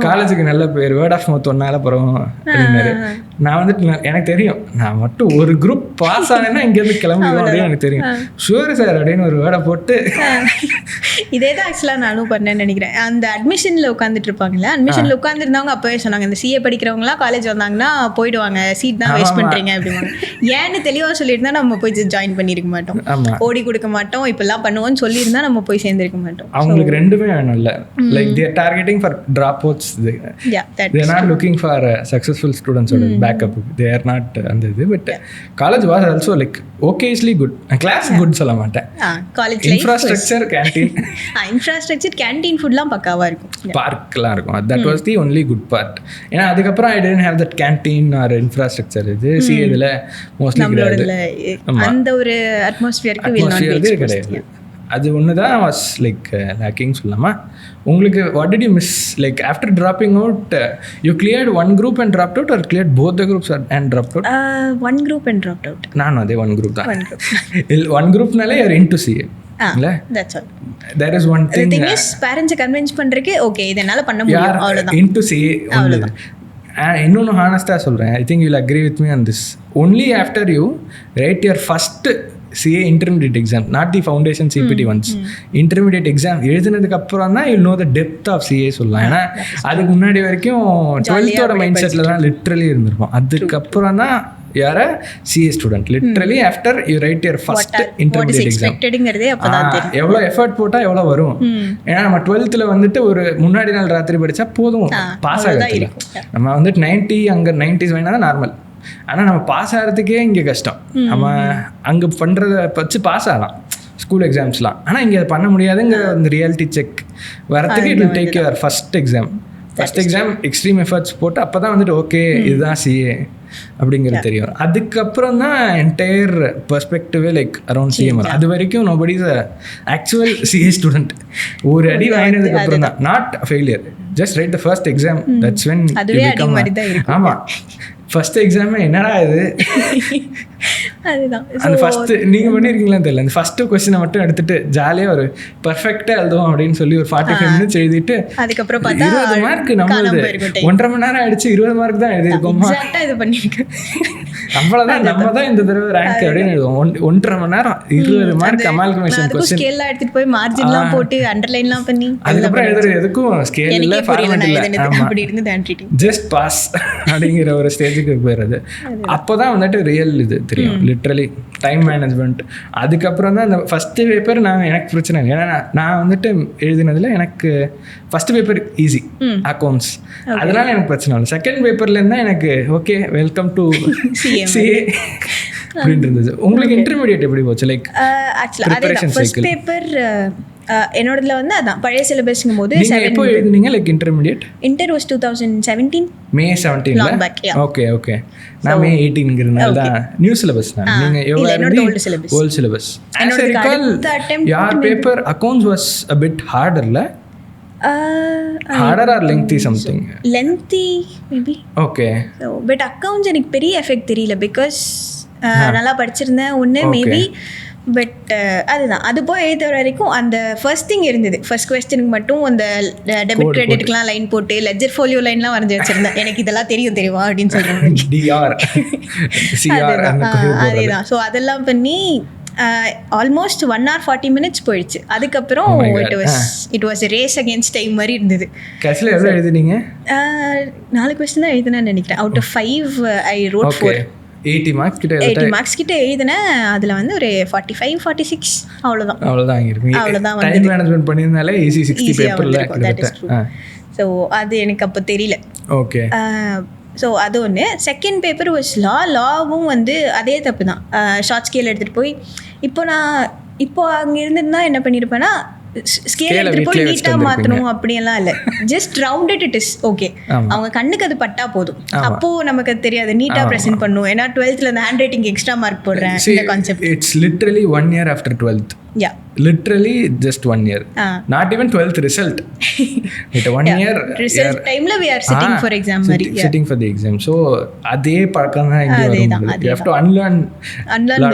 காலேஜுக்கு நல்ல பேர் வேர்ட் ஆஃப் மவுத் ஒன்னால போகிறோம் அப்படின்னாரு. நான் வந்துட்டு எனக்கு தெரியும் நான் மட்டும் ஒரு குரூப் பாஸ் ஆனேன்னா இங்கேருந்து கிளம்பிடுவோம் அப்படின்னு எனக்கு தெரியும். ஷுவர் சார் அப்படின்னு ஒரு வேர்டை போட்டு இதே தான் ஆக்சுவலாக நானும் பண்ணேன்னு நினைக்கிறேன். அந்த அட்மிஷனில் உட்காந்துட்டு இருப்பாங்களே, அட்மிஷனில் உட்காந்துருந்தவங்க அப்போவே சொன்னாங்க, இந்த சிஏ படிக்கிறவங்களாம் காலேஜ் வந்தாங்கன்னா போயிடுவாங்க, சீட் தான் வேஸ்ட் பண்ணுறீங்க அப்படிவாங்க. ஏன்னு தெளிவாக சொல்லியிருந்தா நம்ம போய் ஜாயின் பண்ணியிருக்க மாட்டோம், ஓடி கொடுக்க மாட்டோம், இப்பெல்லாம் பண்ணுவோம்னு சொல்லியிருந்தா நம்ம போய் சேர்ந்துருக்க மாட்டோம். அவங்களுக்கு ரெண்டுமே வேணும் இல்லை, like they are targeting for dropouts. They are not looking for successful students or backup. They are not அந்த இது. But college was also like okayly good. Class good சொல்ல மாட்டேன். College infrastructure canteen. Infrastructure canteen foodலாம் பக்காவா இருக்கும். பார்க்லாம் இருக்கும். That was the only good part. ஏன்னா அதுக்கப்புறம் I didn't have that canteen or infrastructure. இது சி இதுல மோஸ்ட்லி கிடையாது. அந்த ஒரு அட்மாஸ்பியருக்கு will not be exposed. அது ஒன்று தான் வாஸ் லைக் லேக்கிங் சொல்லலாமா. உங்களுக்கு what did you miss like after dropping out you cleared one group and dropped out or cleared both the groups and dropped out? One group and dropped out. நானும் அதே one group தான். One குரூப்னாலே you are into CA இல்ல, that's all. There is one thing parents convince பண்றதுக்கு okay இதனால பண்ண முடியும் அவ்வளவுதான். இன்டு சிஏ அவ்வளவுதான். இன்னொன்று ஹானஸ்டாக சொல்கிறேன், I think you will agree with me on this. Only after you right your first CA Intermediate exam, not the foundation CPT ones. Intermediate exam எழுதுனதுக்கு அப்புறம் தான் you know the depth of CA சொல்லலாம். ஏன்னா அதுக்கு முன்னாடி வரைக்கும் 12th mind settle தான் literally இருந்திருப்போம். அதுக்கப்புறம் தான் யார CA student literally after you right your first intermediate exam எவ்வளோ எஃபர்ட் போட்டால் எவ்வளோ வரும். ஏன்னா நம்ம 12th வந்துட்டு ஒரு முன்னாடி நாள் ராத்திரி படித்தா போதும் பாஸ் ஆகிறதுல. நம்ம வந்துட்டு 90 அங்கே 90s வாங்கினா தான் நார்மல். ஆனால் நம்ம பாஸ் ஆகிறதுக்கே இங்கே கஷ்டம். நம்ம அங்கே பண்ணுறத வச்சு பாஸ் ஆகலாம் ஸ்கூல் எக்ஸாம்ஸ்லாம். ஆனால் இங்கே அதை பண்ண முடியாதுங்கிற அந்த ரியாலிட்டி செக் வரத்துக்கு it will take your first exam extreme efforts போட்டு அப்போ தான் வந்துட்டு ஓகே இதுதான் CA அப்படிங்கிறது தெரியும். அதுக்கப்புறம் தான் என்டையர் பெர்ஸ்பெக்டிவே லைக் அரௌண்ட் CA. அது வரைக்கும் nobody is actual CA student. ஒரு அடி வாங்கினதுக்கு அப்புறம் தான் not failure, just right the first exam. That's when you become. ஆமாம், ஃபர்ஸ்ட் எக்ஸாமே என்னடா இது அந்த ஃபர்ஸ்ட் நீங்கள் பண்ணியிருக்கீங்களான்னு தெரியல. அந்த ஃபர்ஸ்ட் கொஸ்டினை மட்டும் எடுத்துட்டு ஜாலியாக ஒரு பர்ஃபெக்டாக எழுதுவோம் அப்படின்னு சொல்லி ஒரு 45 minutes எழுதிட்டு அதுக்கப்புறம் 20 மார்க் நம்மளது 1.5 மணி நேரம் ஆயிடுச்சு. 20 மார்க் தான் எழுதியிருக்கோமா, அவ்வளோதான். நம்ம தான் இந்த தடவை ரேங்க் அப்படின்னு எழுதுவோம். 1.5 மணி நேரம் 20 மார்க் அமால்கமேஷன் கொஸ்டின் ஸ்கேல்லாம் எடுத்துட்டு போய் மார்ஜின்லாம் போட்டு அண்டர்லைன்லாம் பண்ணி அதுக்கப்புறம் எழுதுறது எதுக்கும் ஸ்கேல் இல்லை, ஃபார்மேட் இல்லை, ஜஸ்ட் பாஸ் அப்படிங்கிற ஒரு ஸ்டேஜுக்கு போயிடுறது. அப்போ தான் வந்துட்டு ரியல் இது தெரியும், லிட்ரலி டைம் மேனேஜ்மெண்ட். அதுக்கப்புறம் தான் அந்த ஃபஸ்ட்டு பேப்பர் எனக்கு பிரச்சனை இல்லை. ஏன்னா நான் வந்துட்டு எழுதினதில் எனக்கு ஃபஸ்ட்டு பேப்பர் ஈஸி, அக்கௌண்ட்ஸ், அதனால எனக்கு பிரச்சனை இல்லை. செகண்ட் பேப்பர்லேருந்து தான் எனக்கு ஓகே வெல்கம் டு CA அப்படின்னு இருந்தது. உங்களுக்கு இன்டர்மீடியட் எப்படி போச்சு? லைக் ஆக்சுவலாக ஃபர்ஸ்ட் பேப்பர் என்னோடதுல அதான் பழைய சிலபஸ்ங்கும் போது எப்போ எழுதுனீங்க? Like inter was 2017 May 17. Okay நான் May 18ங்கிறதுனால தான் நியூ சிலபஸ் தான். நீங்க எவ்வளவு old syllabus. As I recall, your paper accounts was a bit harder la? Harder or lengthy something? Lengthy maybe. Okay. So but accounts எனக்கு பெரிய effect தெரியல because நல்லா படிச்சிருந்தேன் ஒன்று மேபி. பட் அதுதான் அது போய் எழுதுற வரைக்கும் அந்த ஃபர்ஸ்ட் திங் இருந்தது. ஃபர்ஸ்ட் கொஸ்டினுக்கு மட்டும் அந்த டெபிட் கிரெடிட்லாம் லைன் போட்டு லெட்ஜர் ஃபோலியோ லைன்லாம் வரைஞ்சி வச்சிருந்தேன். எனக்கு இதெல்லாம் தெரியுமா அப்படின்னு சொல்கிறாங்க. அதேதான். ஸோ அதெல்லாம் பண்ணி ஆல்மோஸ்ட் 1 hour 40 minutes போயிடுச்சு. அதுக்கப்புறம் it was race against time மாதிரி இருந்தது. கடைசியில் எவ்வளோ எழுதுனீங்க? 4 கொஸ்டின் தான் எழுதுனேன்னு நினைக்கிறேன். Out of 5 I wrote 4. 80 marks கிட்ட எழுதுனேன். அதில் ஒரு 45 46 அவ்வளோதான் அவ்வளோதான் டைம் மேனேஜ்மெண்ட் பண்ணியிருந்தாலே ஈஸி 60 பேப்பரில். ஸோ அது எனக்கு அப்போ தெரியல. ஓகே. ஸோ அது ஒன்று. செகண்ட் பேப்பர் வாஸ் லாவும் அதே தப்பு தான். ஷார்ட் ஸ்கேல் எடுத்துகிட்டு போய் இப்போ அங்கே இருந்துன்னா என்ன பண்ணியிருப்பேன்னா ஸ்கேல் எடுத்துகிட்டு போய் நீட்டாக மாற்றணும் அப்படியெல்லாம் இல்லை. Just rounded it is okay. அவங்க கண்ணுக்கு அது பட்டா போதும். அப்போது நமக்கு அது தெரியாது நீட்டாக ப்ரெசென்ட் பண்ணும். ஏன்னா 12th அந்த ஹேண்ட் ரைட்டிங் எக்ஸ்ட்ரா மார்க் போடுறேன். இந்த concept it's literally 1 year after 12th. Yeah. Literally just 1 year. Not even 12th result. It 1 year result time la we are sitting for exam mari. Sitting for the exam. So adhe pakam da inge varum. You have to unlearn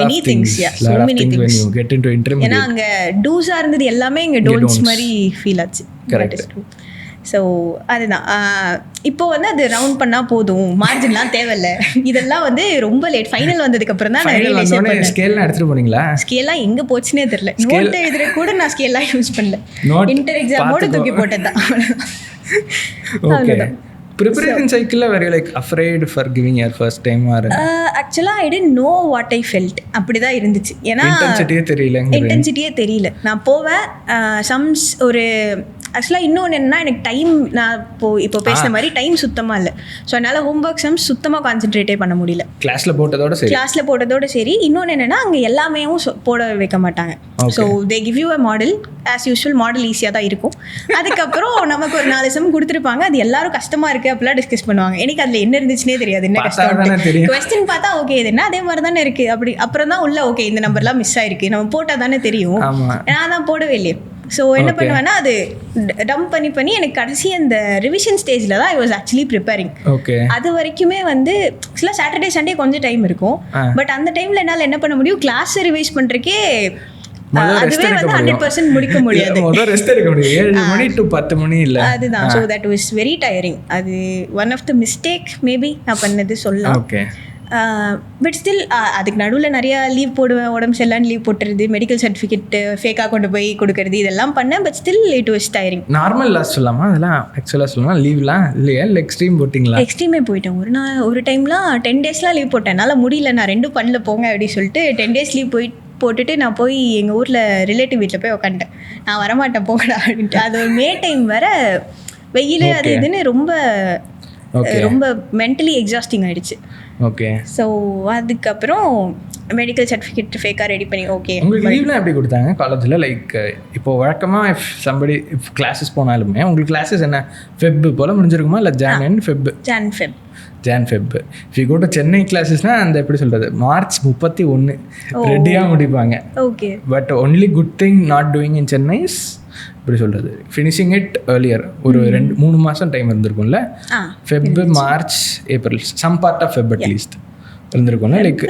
many things. Yeah, so many things when you get into intermediate. ஏனா அங்க do's ஆ இருந்தது எல்லாமே இங்க don'ts மாதிரி feel ஆச்சு. Correct. So அதுதான் இப்போ அது ரவுண்ட் பண்ணால் போதும், மார்ஜின்லாம் தேவையில்ல. இதெல்லாம் ரொம்ப லேட் ஃபைனல் வந்ததுக்கப்புறம் தான் நான் ரியலைஸ் பண்ணேன். ஸ்கேல்லாம் எடுத்துகிட்டு போனீங்களா? ஸ்கேல்லாம் எங்கே போச்சுன்னே தெரியல. நோட் எழுதுற கூட நான் ஸ்கேல்லாம் யூஸ் பண்ணல. இன்டர் எக்ஸாமோட தூக்கி போட்டது தான். அவ்வளோதான். Preparation cycle were you like afraid for giving your first time or actually I didn't know what I felt. அப்படிதான் இருந்துச்சு. ஏன்னா இன்டென்சிட்டியே தெரியல. நான் போவேன் சம்ஸ் ஒரு ஆக்சுவலாக இன்னொன்று என்னன்னா எனக்கு டைம் நான் இப்போ பேசின மாதிரி டைம் சுத்தமாக இல்லை. ஸோ அதனால் ஹோம்ஒர்க் சம்ஸ் சுத்தமாக கான்சென்ட்ரேட்டே பண்ண முடியல. கிளாஸில் போட்டதோட சரி. இன்னொன்று என்னென்னா அங்கே எல்லாமே போட வைக்க மாட்டாங்க. So they give you a model. As usual model ஈஸியாக தான் இருக்கும். அதுக்கப்புறம் நமக்கு ஒரு 4 சம் கொடுத்துருப்பாங்க. அது எல்லாரும் கஷ்டமாக இருக்குது அப்படிலாம் டிஸ்கஸ் பண்ணுவாங்க. எனக்கு அதில் என்ன இருந்துச்சுன்னே தெரியாது. என்ன கஷ்டம் கொஸ்டின் பார்த்தா ஓகே இது என்ன அதே மாதிரி தானே இருக்குது அப்படி அப்புறம் தான் உள்ள ஓகே இந்த நம்பர்லாம் மிஸ் ஆயிருக்கு நம்ம போட்டால் தானே தெரியும். நான் தான் போடவே இல்லையே. ஸோ என்ன பண்ணுவேன்னா அது டம்ப் பண்ணி எனக்கு கடைசி அந்த ரிவிஷன் ஸ்டேஜில் தான் ஐ வாஸ் ஆக்சுவலி ப்ரிப்பேரிங். அது வரைக்குமே ஆக்சுவலாக சாட்டர்டே சண்டே கொஞ்சம் டைம் இருக்கும். பட் அந்த டைமில் என்னால் என்ன பண்ண முடியும், கிளாஸ் ரிவைஸ் பண்ணுறதுக்கே அதுவே 100% முடிக்க முடியாது. அதுதான். So that was very tiring. அது one of the mistake maybe நான் பண்ணது சொல்லலாம். பட் ஸ்டில் அதுக்கு நடுவில் நிறையா லீவ் போடுவேன், உடம்பு சரியில்லான்னு லீவ் போட்டுறது, மெடிக்கல் சர்டிஃபிகேட் ஃபேக்காக கொண்டு போய் கொடுக்கறது, இதெல்லாம் பண்ணேன். But still it was tiring. Normal laws சொல்லலாமா அதெல்லாம்? ஆக்சுவலாக சொல்லலாம் லீவ்லாம் இல்லையா, இல்லை எக்ஸ்ட்ரீம் போட்டிங்களா? எக்ஸ்ட்ரீமே போயிட்டேன். ஒரு டைம்லாம் 10 daysலாம் லீவ் போட்டேன். என்னால் முடியல, நான் 2 பண்ணல போங்க அப்படின்னு சொல்லிட்டு 10 days லீவ் போட்டுட்டு நான் போய் எங்கள் ஊரில் ரிலேட்டிவ் வீட்டில் போய் உட்காந்துட்டேன். நான் வரமாட்டேன் போங்கடா அப்படின்ட்டு. அது ஒரு மே டைம் வர வெயில் அது இதுன்னு ரொம்ப மென்டலி எக்ஸாஸ்டிங் ஆகிடுச்சு. ஓகே. ஸோ அதுக்கப்புறம் மெடிக்கல் சர்டிஃபிகேட் ஃபேக்காக ரெடி பண்ணி. ஓகே. உங்களுக்கு லீவ்லாம் எப்படி கொடுத்தாங்க காலேஜில்? லைக் இப்போ வழக்கமாக இஃப் கிளாஸஸ் போனாலுமே உங்களுக்கு கிளாஸஸ் என்ன ஃபெப் போல் முடிஞ்சிருக்குமா, இல்லை Jan and Feb? Jan Feb. If you go to Chennai கிளாஸஸ்னால் அந்த எப்படி சொல்கிறது, மார்ச் 31 ரெடியாக முடிப்பாங்க. Okay. But only good thing not doing in Chennai is இப்படி சொல்கிறது ஃபினிஷிங் இட் ஏர்லியர். ஒரு 2-3 மாதம் டைம் இருந்திருக்கும்ல. Feb, March, April, some part of Feb at least இருந்திருக்கும்ல. Like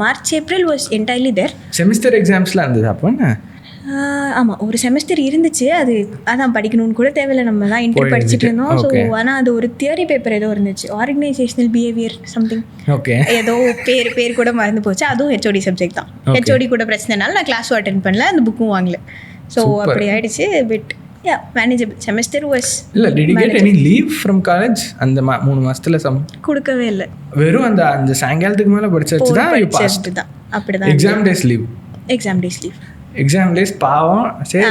March, April was entirely there. Semester எக்ஸாம்ஸ்லாம் இருந்தது அப்போ? ஆமாம், ஒரு செமஸ்டர் இருந்துச்சு. அதான் படிக்கணும்னு கூட தேவையில்லை, நம்ம தான் இன்டர் படிச்சுட்டு இருந்தோம். ஸோ ஆனால் அது ஒரு தியரி பேப்பர் ஏதோ இருந்துச்சு, ஆர்கனைசேஷனல் பிஹேவியர் சம்திங். ஓகே. ஏதோ பேர் கூட மறந்து போச்சு. அதுவும் ஹெச்ஓடி சப்ஜெக்ட் தான். ஹெச்ஓடி கூட பிரச்சனைனால நான் கிளாஸும் அட்டென்ட் பண்ணல, அந்த புக்கும் வாங்கல. ஸோ அப்படி ஆயிடுச்சு. But manageable. Semester was. இல்லை, did you get any leave from college அந்த 3 மாசத்துல? கொடுக்கவே இல்லை. வெறும் அந்த சாயங்காலத்துக்கு மேலே படிச்சு வச்சு தான் யூ பாஸ்ட் தான். அப்படிதான். Exam days leave. Exam days பாவம், சரி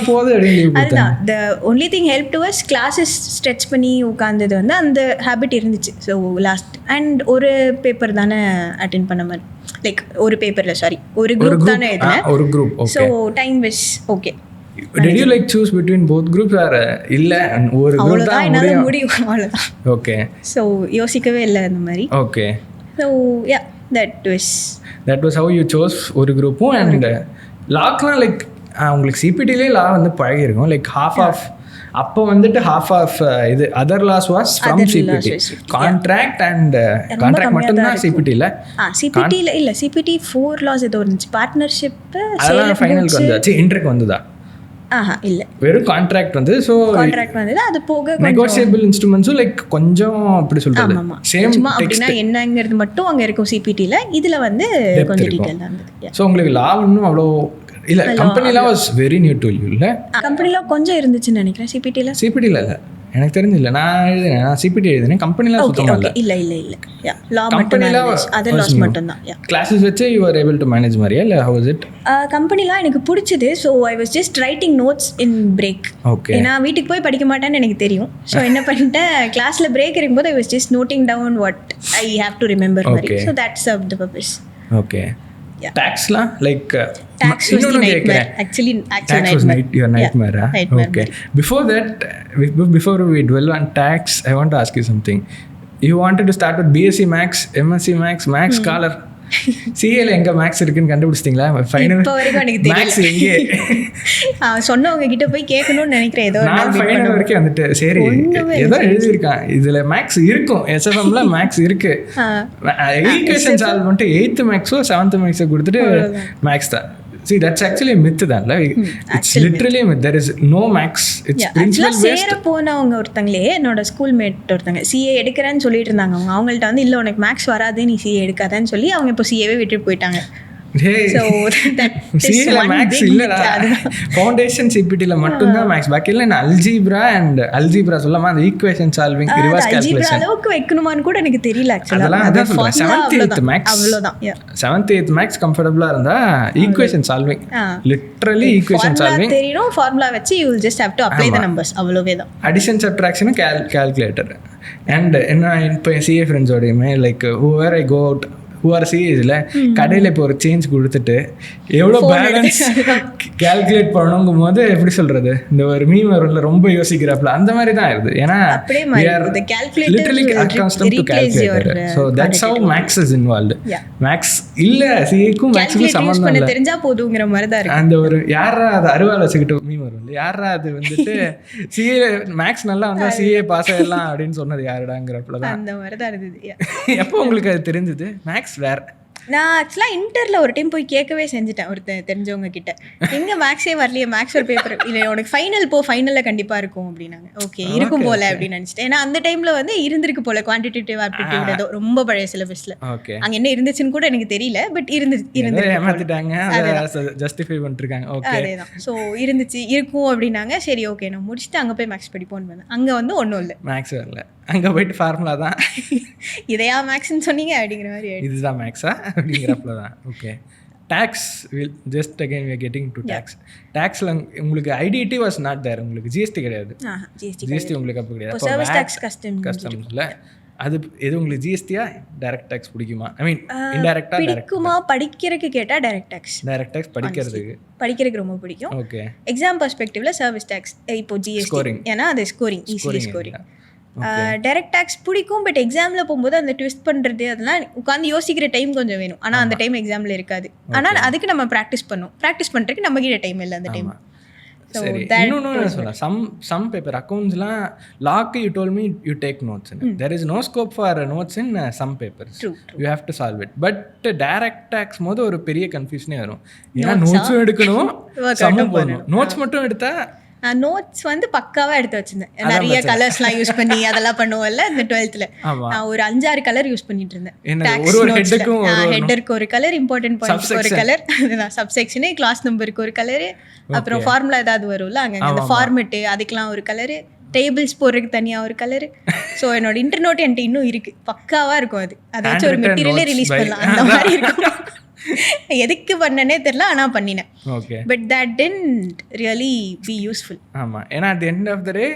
போது அப்படின்னு லீவ் கொடுத்தாங்க. அதுதான் the only thing help to us classes stretch பண்ணி உட்கார்ந்தது அந்த ஹேபிட் இருந்துச்சு. ஸோ லாஸ்ட் அண்ட் ஒரு பேப்பர் தானே அட்டென்ட் பண்ண மாதிரி, லைக் ஒரு பேப்பர்ல ஒரு குரூப் தானே எழுதினேன். ஒரு group. Okay. So time was okay. Did you like choose between both groups or இல்ல ஒரு குரூப் தான் என்னால முடியும் அவ்வளவுதான்? ஓகே. ஸோ யோசிக்கவே இல்லை அந்த மாதிரி. Okay. So that was how you chose ஒரு குரூப்பும். அண்ட் லாக்லாம் லைக் உங்களுக்கு சிபிடிலே லா பழகிருக்கும். லைக் ஹாஃப் ஆஃப் அப்போ ஹாஃப் ஆஃப் இது அதர் லாஸ் வாஸ் ஃப்ரம் சிபிடி. கான்ட்ராக்ட் அண்ட் கான்ட்ராக்ட் மட்டும்தான் சிபிடியில். சிபிடியில் இல்லை, சிபிடி 4 லாஸ் ஏதோ இருந்துச்சு. பார்ட்னர்ஷிப் அதெல்லாம் ஃபைனலுக்கு வந்துச்சு. இன்டருக்கு வந்ததா? இல்லை, வெறும் கான்ட்ராக்ட் வந்து. ஸோ கான்ட்ராக்ட் வந்தது. அது போக நெகோஷியபிள் இன்ஸ்ட்ருமெண்ட்ஸும் லைக் கொஞ்சம் அப்படி சொல்றது சேம் அப்படின்னா என்னங்கிறது மட்டும் அங்கே இருக்கும் சிபிடியில். இதில் கொஞ்சம் டீட்டெயிலாக இருந்தது. ஸோ உங்களுக்கு லா இன்னும் அவ்வளோ இல்லை. கம்பெனிலாம் was very new to you இல்லை? கம்பெனிலாம் கொஞ்சம் இருந்துச்சுன்னு நினைக்கிறேன். சிபிடியில் இல்லை எனக்கு தெரிஞ்சு இல்லை. நான் எழுதினேன், நான் சிபிடி எழுதினேன். கம்பெனிலாம் சுத்தமாக இல்லை. லா மட்டும்தான், அதர் லாஸ் மட்டும்தான். கிளாஸஸ் வச்சு you are able to manage மாதிரியா இல்லை ஹவ் இஸ் இட்? கம்பெனிலாம் எனக்கு பிடிச்சது. So I was just writing notes in break. Okay. நான் வீட்டுக்கு போய் படிக்க மாட்டேன்னு எனக்கு தெரியும். ஸோ என்ன பண்ணிட்டேன், கிளாஸில் பிரேக் இருக்கும்போது I was just noting down what I have to remember மாதிரி. So that's of the purpose. Okay. Taxலாம் like tax was the nightmare. Actually tax was your nightmare. Okay. Before we dwell on tax, I want to ask you something. You wanted to start with BSc Max, MSc Max Scholar. சிஏல எங்க maths இருக்குன்னு கண்டுபிடிச்சிட்டீங்களா? Final maths எங்கே சொன்னவங்க கிட்ட போய் கேட்கணும்னு நினைக்கிறேன். ஏதோ நான் ஃபைனல் வரைக்கும் வந்துட்டு சரி ஏதோ எழுதியிருக்கான் இதுல மேக்ஸ் இருக்கும். எஸ்எஃப்எம்ல மேக்ஸ் இருக்கு. ஈக்குவேஷன் சால்வ் பண்ணிட்டு 8th மேக்ஸோ 7th மேக்ஸோ கொடுத்துட்டு மேக்ஸ் தான். See, that's actually a myth தான். It's literally a myth. There is no max. It's principle based. சேர போனவங்க ஒருத்தங்களே என்னோட ஸ்கூல் மேட் ஒருத்தங்க சிஏ எடுக்கிறேன்னு சொல்லிட்டு இருந்தாங்க. அவங்கள்ட்ட இல்லை உனக்கு மேக்ஸ் வராது, நீ சிஏ எடுக்காதான்னு சொல்லி அவங்க இப்போ சிஏவே விட்டுட்டு போயிட்டாங்க. ஃபவுண்டேஷன் சிபிடில மட்டும்தான் மேக்ஸ். பாக்கி இல்லை அல்ஜீப்ரா அண்ட் அல்ஜீப்ரா சொல்லாம அந்த ஈக்குவேஷன் சால்விங் ரிவர்ஸ் கால்குலேஷன் அளவுக்கு வைக்கணுமான்னு கூட எனக்கு தெரியல. அதெல்லாம் அதான் சொல்றேன். 7th 8th மேக்ஸ் அவ்வளவுதான். 7th 8th மேக்ஸ் கம்ஃபர்ட்டபிளா இருந்தா equation solving, literally equation solving தெரியும். ஃபார்முலா வச்சு you will just have to apply the numbers. அவ்வளவே தான். Addition subtraction calculator. அண்ட் என்ன இப்போ சிஏ ஃப்ரெண்ட்ஸோடையுமே like whoever I go out சிஏல கடையில் இப்போ ஒரு சேஞ்ச் கொடுத்துட்டு எவ்வளோ பேலன்ஸ் கால்குலேட் பண்ணணுங்கும் போது எப்படி சொல்றது, இந்த ஒரு மீம் வரும்ல ரொம்ப யோசிக்கிறாப்ல அந்த மாதிரி தான் ஆயிருது. ஏன்னா literally accustomed to calculator. So that's how max is involved. max இல்ல சிஏக்கும் மேக்ஸுக்கும் சம்பந்தம் இல்ல, தெரிஞ்சா போதுங்கிற மாதிரி தான் இருக்கு. அந்த ஒரு யாரா அது அருவாள் வச்சுக்கிட்டு மீம் வரும் இல்ல, யாரா அது வந்துட்டு சிஏ மேக்ஸ் நல்லா வந்தா சிஏ பாஸ் ஆயிடலாம் அப்படின்னு சொன்னது யாருடாங்கிறப்பல தான் அந்த மாதிரி தான் இருந்தது. எப்போ உங்களுக்கு அது தெரிஞ்சது மேக்ஸ் வேற? நான் ஆக்சுவலாக இன்டரில் ஒரு டைம் போய் கேட்கவே செஞ்சுட்டேன் தெரிஞ்சவங்க கிட்ட, எங்கே மேக்ஸே வரலையே, மேக்ஸ் ஒரு பேப்பர் இல்லை உனக்கு ஃபைனல் ஃபைனலில் கண்டிப்பாக இருக்கும் அப்படின்னாங்க. ஓகே இருக்கும் போல அப்படின்னு நினச்சிட்டேன். ஏன்னா அந்த டைமில் வந்து இருந்திருக்கு போல குவான்டிடேட்டிவ் ஆப்டிடியூட் ஏதோ ரொம்ப பழைய சிலபஸில். அங்கே என்ன இருந்துச்சுன்னு கூட எனக்கு தெரியல, பட் ஏமாத்திட்டாங்க, ஜஸ்டிஃபை பண்ணிருக்காங்க. அதேதான். ஸோ இருந்துச்சு இருக்கும் அப்படின்னாங்க. சரி ஓகே நான் முடிச்சுட்டு அங்கே போய் மேக்ஸ் படிப்போன்னு வந்தேன். அங்கே வந்து ஒன்றும் இல்லை, மேக்ஸ் வரல. அங்கே போயிட்டு ஃபார்முலா தான், இதையா மேக்ஸ்ன்னு சொன்னீங்க அப்படிங்கிற மாதிரி, இதுதான் மேக்ஸா அப்படிங்கிறப்பல தான். Okay, tax will just again we are getting to tax. டேக்ஸில் உங்களுக்கு ஐடிடி வாஸ் நாட் தேர், உங்களுக்கு ஜிஎஸ்டி கிடையாது. ஜிஎஸ்டி உங்களுக்கு அப்போ கிடையாது. சர்வீஸ் டேக்ஸ் கஸ்டம்ஸில் அது எது உங்களுக்கு ஜிஎஸ்டியா டைரக்ட் டேக்ஸ் பிடிக்குமா? ஐ மீன் இன்டைரக்டா பிடிக்குமா? படிக்கிறதுக்கு கேட்டால் டைரக்ட் டேக்ஸ் படிக்கிறதுக்கு ரொம்ப பிடிக்கும். ஓகே, எக்ஸாம் பெர்ஸ்பெக்டிவ்ல சர்வீஸ் டேக்ஸ் இப்போ ஜிஎஸ்டி, ஏன்னா அது scoring easily scoring. Direct tax பிடிக்கும், பட் எக்ஸாமில் போகும்போது அந்த ட்விஸ்ட் பண்ணுறது அதெல்லாம் உட்காந்து யோசிக்கிற டைம் கொஞ்சம் வேணும். ஆனால் அந்த டைம் எக்ஸாமில் இருக்காது. ஆனால் அதுக்கு நம்ம ப்ராக்டிஸ் பண்ணுறதுக்கு நம்ம கிட்ட டைம் இல்லை அந்த டைம். சரி, இன்னொன்று சொல்லலாம். சம் பேப்பர் அக்கௌண்ட்ஸ்லாம் like you told me you take notes. There is no scope for notes in some papers. You have to solve it. But direct tax போது ஒரு பெரிய கன்ஃபியூஷனே வரும். ஏன்னா நோட்ஸும் எடுக்கணும், சம்மும் போடணும். நோட்ஸ் மட்டும் எடுத்தா நோட்ஸ் வந்து பக்காவாக எடுத்து வச்சிருந்தேன். நிறைய கலர்ஸ்லாம் யூஸ் பண்ணி அதெல்லாம் பண்ணுவோம்ல இந்த 12th. நான் ஒரு 5-6 கலர் யூஸ் பண்ணிட்டு இருந்தேன். ஹெட்டருக்கு ஒரு கலர், இம்பார்ட்டன்ட் பாயிண்ட்ஸ்க்கு ஒரு கலர், சப்செக்ஷனு, கிளாஸ் நம்பருக்கு ஒரு கலரு, அப்புறம் ஃபார்முலா ஏதாவது வரும்ல அங்கே அந்த ஃபார்மெட்டு அதுக்கெலாம் ஒரு கலரு, டேபிள்ஸ் போடுறதுக்கு தனியாக ஒரு கலரு. ஸோ என்னோட இன்டர்நோட் என்கிட்ட இன்னும் இருக்குது, பக்காவாக இருக்கும். அதாச்சும் ஒரு மெட்டீரியலே ரிலீஸ் பண்ணலாம் அந்த மாதிரி இருக்கும். எதுக்கு பண்ணனே தெரியல, ஆனால் பண்ணினேன். Okay, but that didn't really be useful. ஆமாம், ஏன்னா அட் எண்ட் ஆஃப் த டே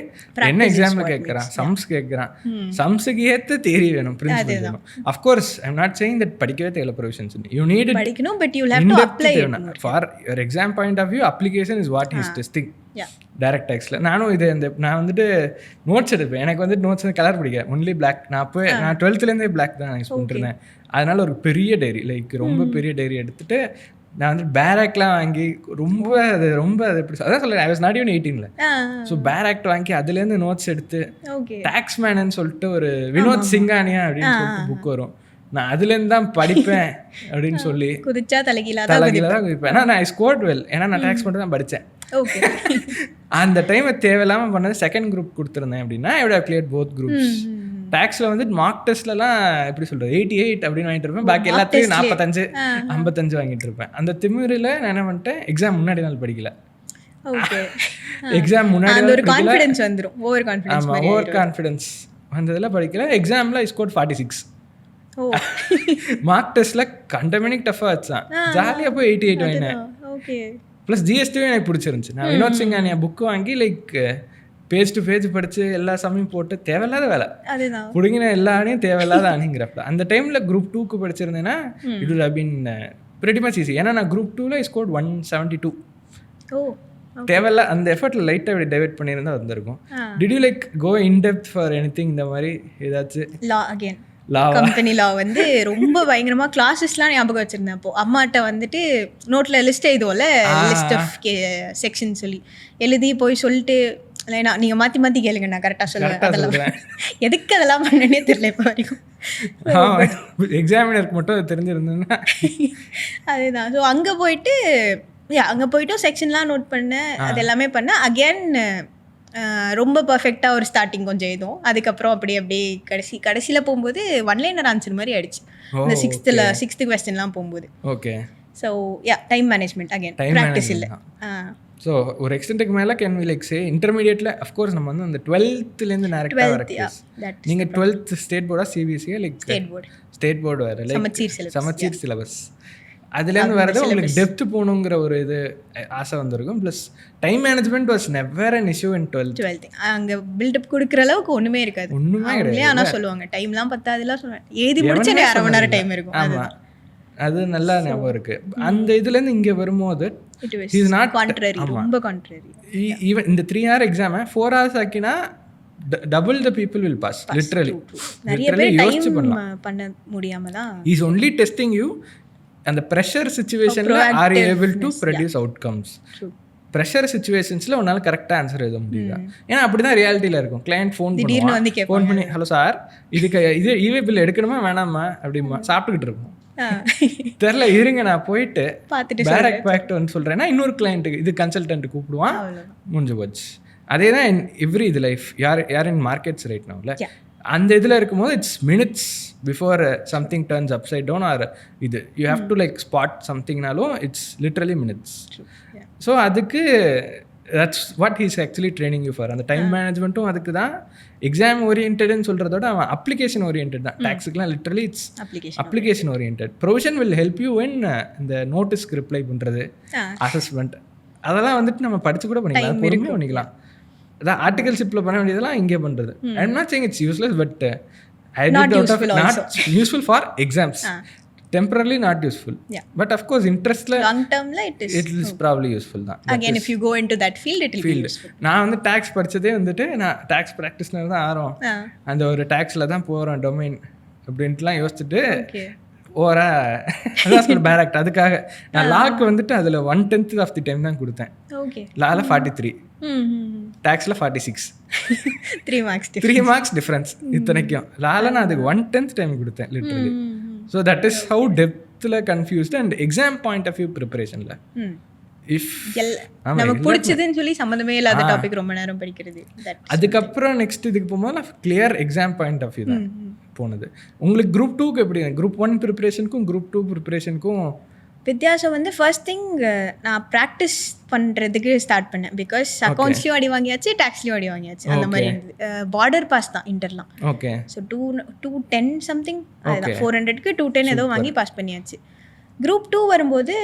என்ன எக்ஸாமில் கேட்குறான், சம்ஸ் கேட்குறான். சம்ஸுக்கு ஏற்ற தியரி வேணும், பிரின்சிபல் வேணும். Of course I am not saying that படிக்கவே தேவையில்ல ப்ரொவிஷன்ஸ். யூ நீட் படிக்கணும், but you have to apply for your exam point of view. Application is what is testing. Direct டேக்ஸில் நானும் நான் வந்துட்டு நோட்ஸ் எடுப்பேன். எனக்கு வந்துட்டு நோட்ஸ் வந்து கலர் பிடிக்காது, ஒன்லி பிளாக். நான் 12th பிளாக் தான் யூஸ் பண்ணிருந்தேன். அதனால ஒரு பெரிய டைரி, லைக் ரொம்ப பெரிய டைரி எடுத்துட்டு நான் வந்து பேராக்லாம் வாங்கி ரொம்ப அது எப்படி அதான் சொல்ல, ஐ வாஸ் நாட் ஈவன் 18. ஸோ பேராக்ட் வாங்கி அதுலேருந்து நோட்ஸ் எடுத்து, டாக்ஸ் மேனன்னு சொல்லிட்டு ஒரு வினோத் சிங்கானியா அப்படின்னு சொல்லிட்டு புக் வரும், நான் அதுலேருந்து தான் படிப்பேன் அப்படின்னு சொல்லி குதிச்சா தலைகீழா தான் குதிப்பேன். ஏன்னா நான் ஸ்கோர்ட் வெல், ஏன்னா நான் டாக்ஸ் மட்டும் தான் படித்தேன். அந்த டைமை தேவையில்லாமல் பண்ணது செகண்ட் குரூப் கொடுத்துருந்தேன் அப்படின்னா I would have cleared both groups. டேக்ஸில் வந்து மார்க் டெஸ்ட்லலாம் எப்படி சொல்கிறது 88 அப்படின்னு வாங்கிட்டு இருப்பேன், பாக்கி எல்லாத்தையும் 45 55 வாங்கிட்டு இருப்பேன். அந்த திமிரில் நான் என்ன பண்ணிட்டேன், எக்ஸாம் முன்னாடி நாள் படிக்கல. எக்ஸாம் முன்னாடி ஒரு கான்ஃபிடன்ஸ் வந்துடும், ஓவர் கான்ஃபிடன்ஸ். ஆமாம், ஓவர் கான்ஃபிடன்ஸ் வந்ததில் படிக்கல. எக்ஸாமில் ஐ ஸ்கோர்ட் 46. மார்க் டெஸ்ட்டில் கண்டமெனிக் டஃபாக வச்சான், ஜாலியாக போய் 88 வாங்கினேன். ப்ளஸ் ஜிஎஸ்டியும் எனக்கு பிடிச்சிருந்துச்சு. நான் வினோத் சிங்கானியா புக்கு வாங்கி லைக் பேஜ் டு பேஜ் படித்து எல்லா சமயம் போட்டு தேவையில்லாத வேலை பிடிங்கின எல்லா ஆணையும் தேவையில்லாத ஆணைங்கிறப்ப அந்த டைமில் குரூப் 2க்கு படிச்சிருந்தேன்னா it would have been pretty much easy. ஏன்னா நான் குரூப் 2ல ஸ்கோர்ட் 172. தேவையில்ல அந்த எஃபர்ட்டில் லைட்டாக இப்படி டைவர்ட் பண்ணியிருந்தா வந்திருக்கும். Did you like go in depth for anything இந்த மாதிரி ஏதாச்சும்? கம்பெனி லா வந்து ரொம்ப பயங்கரமாக கிளாஸஸ்லாம் ஞாபகம் வச்சுருந்தேன். அப்போது அம்மாட்ட வந்துட்டு நோட்டில் லிஸ்ட் எழுதுவோம்ல, லிஸ்ட் ஆஃப் செக்ஷன் சொல்லி எழுதி போய் சொல்லிட்டு, இல்லைனா நீங்கள் மாற்றி கேளுங்க நான் கரெக்டாக சொல்லுவேன். அதெல்லாம் எதுக்கு அதெல்லாம் பண்ணனே தெரியல இப்போ வரைக்கும். எக்ஸாமினருக்கு மட்டும் தெரிஞ்சிருந்தேன்னா அதுதான். ஸோ அங்கே போயிட்டு செக்ஷன்லாம் நோட் பண்ணேன், அது எல்லாமே பண்ணேன். அகேன் ரொம்ப பர்ஃபெக்டாக ஒரு ஸ்டார்டிங் கொஞ்சம் எதுவும், அதுக்கப்புறம் அப்படியே கடைசியில் போகும்போது ஒன்லைனர் ஆன்சர் மாதிரி ஆயிடுச்சு இந்த 6th கொஸ்டின்லாம் போகும்போது. ஓகே, so time management again practice இல்லை. ஸோ ஒரு எக்ஸ்டென்ட்டுக்கு மேலே கேன் வி லைக் சே இன்டர்மீடியட்டில் அஃப்கோர்ஸ் நம்ம வந்து அந்த 12th டேரெக்டாக வர. நீங்கள் 12th ஸ்டேட் போர்டா சிபிஎஸ்சியா? லைக் ஸ்டேட் போர்டு வேறு, லைக் சமச்சீர் சிலபஸ். அதுலேருந்து வரது உங்களுக்கு டெப்த் போகணுங்கிற ஒரு இது ஆசை வந்திருக்கும். Plus time management was never an issue in 12th. அங்கே பில்டப் கொடுக்குற அளவுக்கு ஒன்றுமே இருக்காது, ஒன்றுமே கிடையாது. ஆனால் சொல்லுவாங்க டைம்லாம் பத்தாதுலாம் சொல்லுவாங்க, ஏதி முடிச்சு 1/2 மணி நேரம் டைம் இருக்கும். ஆமாம், அது நல்லா ஞாபகம் இருக்குது. அந்த இதுலேருந்து இங்கே வரும்போது இஸ் நாட் கான்ட்ரரி, ரொம்ப கான்ட்ரரி. ஈவன் இந்த 3 hour எக்ஸாமை 4 hours ஆக்கினா double the people will pass. Literally நிறைய பேர் டைம் பண்ண முடியாம தான் is only testing you. அந்த ப்ரெஷர் சிச்சுவேஷனில் are you able to produce outcomes. Pressure சிச்சுவேஷன்ஸில் உன்னால் கரெக்டாக ஆன்சர் எழுத முடியுதா? ஏன்னா அப்படி தான் ரியாலிட்டியில் இருக்கும். கிளையண்ட் ஃபோன் பண்ணி ஹலோ சார் இதுக்கு இவே பில் எடுக்கணுமா வேணாமா அப்படிமா சாப்பிட்டுக்கிட்டு இருப்போம். தெரில, இருங்க நான் போயிட்டு பார்த்துட்டு பேரக் பேக்ட் சொல்கிறேன்னா இன்னொரு கிளைண்ட்டுக்கு இது கன்சல்டன்ட் கூப்பிடுவான், முடிஞ்சு போச்சு. அதே தான் இன் எவ்ரி இது லைஃப். யார் இன் மார்க்கெட்ஸ் ரைட் நவுல அந்த இதில் இருக்கும்போது it's minutes before something turns upside down or இது you have to like spot சம்திங்னாலும் இட்ஸ் லிட்ரலி மினிட்ஸ். ஸோ அதுக்கு that's what he's actually training you for. அந்த டைம் மேனேஜ்மெண்ட்டும் அதுக்கு தான். எக்ஸாம் ஓரியன்டுன்னு சொல்கிறதோட அவன் அப்ளிகேஷன் ஓரியன்ட் தான். டாக்ஸுக்குலாம் literally it's application orient. Provision will help you when இந்த நோட்டீஸ்க்கு ரிப்ளை பண்ணுறது, அசஸ்மெண்ட், அதெல்லாம் வந்துட்டு நம்ம படித்து கூட பண்ணிக்கலாம், பொறுமையாக பண்ணிக்கலாம். அதான் ஆர்டிகல்ஷிப்பில் பண்ண வேண்டியதெல்லாம் இங்கே பண்ணுறது. I am not saying it's useless, but I did out of not useful for exams, temporarily not useful, but of course interest la long term la it is probably useful தான். Again if you go into that field it will be useful. நான் வந்து tax படிச்சதே வந்துட்டு நான் tax பிராக்டிஸ்ல தான் ஆரோம், அந்த ஒரு டாக்ஸ்ல தான் போறோம் டொமைன் அப்படின்ட்டுலாம் யோசிச்சுட்டு ஓரா அதான் சொல்ல பேரக்ட். அதுக்காக நான் லாக்கு வந்துட்டு அதில் 1/10 ஆஃப் தி டைம் தான் கொடுத்தேன். லால 43, டாக்ஸில் 46, 3 மார்க்ஸ் டிஃப்ரென்ஸ். இத்தனைக்கும் லால நான் அதுக்கு 1/10 டைம் கொடுத்தேன் literally. So that is how டெப்த்தில் confused and exam point of view ப்ரிப்பரேஷனில் இஃப் நமக்கு பிடிச்சதுன்னு சொல்லி சம்மந்தமே இல்லாத டாபிக் ரொம்ப நேரம் படிக்கிறது. அதுக்கப்புறம் நெக்ஸ்ட் இதுக்கு போகும்போது நான் clear exam point of view தான் போனது. உங்களுக்கு குரூப் 2க்கு எப்படி, குரூப் 1 ப்ரிப்பரேஷனுக்கும் குரூப் 2 ப்ரிப்பரேஷனுக்கும் வித்தியாசம் வந்து ஃபர்ஸ்ட் திங் நான் ப்ராக்டிஸ் பண்ணுறதுக்கு ஸ்டார்ட் பண்ணேன். பிகாஸ் அக்கௌண்ட்ஸ்லையும் அடி வாங்கியாச்சு, டேக்ஸ்லையும் அடி வாங்கியாச்சு. அந்த மாதிரி இருந்தது. பார்டர் பாஸ் தான் இன்டர்லாம். ஓகே. ஸோ 210 சம்திங், அதுதான் 400க்கு 210 ஏதோ வாங்கி பாஸ் பண்ணியாச்சு. குரூப் 2 வரும்போது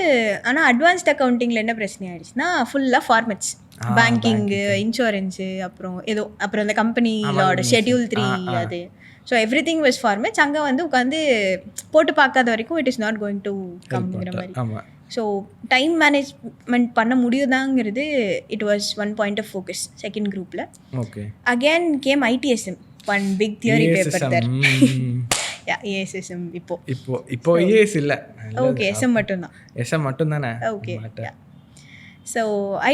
ஆனால் அட்வான்ஸ்ட் அக்கௌண்டிங்கில் என்ன பிரச்சனை ஆயிடுச்சுன்னா ஃபுல்லாக ஃபார்மெட்ஸ், பேங்கிங்கு, இன்சூரன்ஸு, அப்புறம் இந்த கம்பெனியோட ஷெட்யூல் 3 அது. So everything was formats. அங்கே வந்து உட்காந்து போட்டு பார்க்காத வரைக்கும் it is not going to கம்ங்கிற மாதிரி. ஸோ டைம் மேனேஜ்மெண்ட் பண்ண முடியுதாங்கிறது it was one point of focus second குரூப்பில். Okay. Again came ITSM, one big theory paper தர். ASSM இப்போ ES இல்லை. ஓகே, SM மட்டும்தான். SM மட்டும்தானே. ஓகே. ஸோ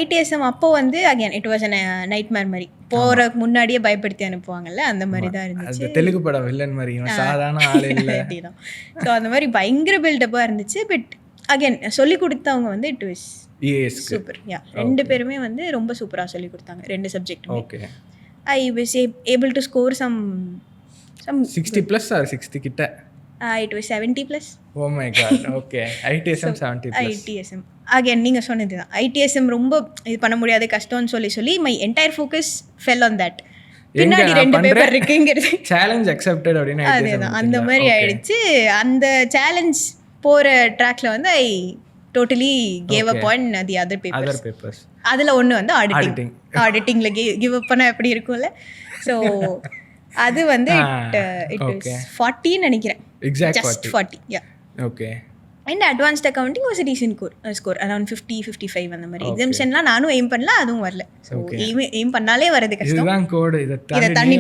ITSM அப்போ வந்து again it was nightmare மாதிரி. போகிறதுக்கு முன்னாடியே பயப்படுத்தி அனுப்புவாங்கல்ல, அந்த மாதிரி தான் இருந்துச்சு. தெலுங்கு படம் வில்லன் மாதிரி, சாதாரண ஆள் இல்லை. ஸோ அந்த மாதிரி பயங்கர பில்டப்பாக இருந்துச்சு. பட் அகேன் சொல்லி கொடுத்தவங்க வந்து இட் வாஸ் சூப்பர். ரெண்டு பேருமே வந்து ரொம்ப சூப்பராக சொல்லி கொடுத்தாங்க, ரெண்டு subject. Okay. I was able to score some 60+ or 60 கிட்ட. It was 70+. Oh my god. Okay. ITSM 70+. ITSM again நீங்க சொன்னது தான். ITSM ரொம்ப இது பண்ண முடியாது, கஷ்டம்னு சொல்லி my entire focus fell on that. பின்னாடி ரெண்டு பேப்பர் இருக்குங்கிறது சேலஞ்ச் அக்செப்டட் அப்படினா அதுதான் அந்த மாதிரி ஆயிடுச்சு. அந்த சேலஞ்ச் போற ட்ராக்ல வந்து I totally gave up on the other papers. அதுல ஒன்னு வந்து ஆடிட்டிங்ல கிவ் அப் பண்ணா எப்படி இருக்கும்ல. ஸோ அது வந்து it was 40 நினைக்கிறேன். Just 40. Yeah. Okay. And advanced accounting was a decent score around 50-55 அந்த மாதிரி. எக்ஸாம்ஷன்லாம் நானும் எய்ம் பண்ணல, அதுவும் வரல. ஸோ எய்ம் பண்ணாலே வரது கஷ்டம். இதுதான் கோடு, இதை தாண்டி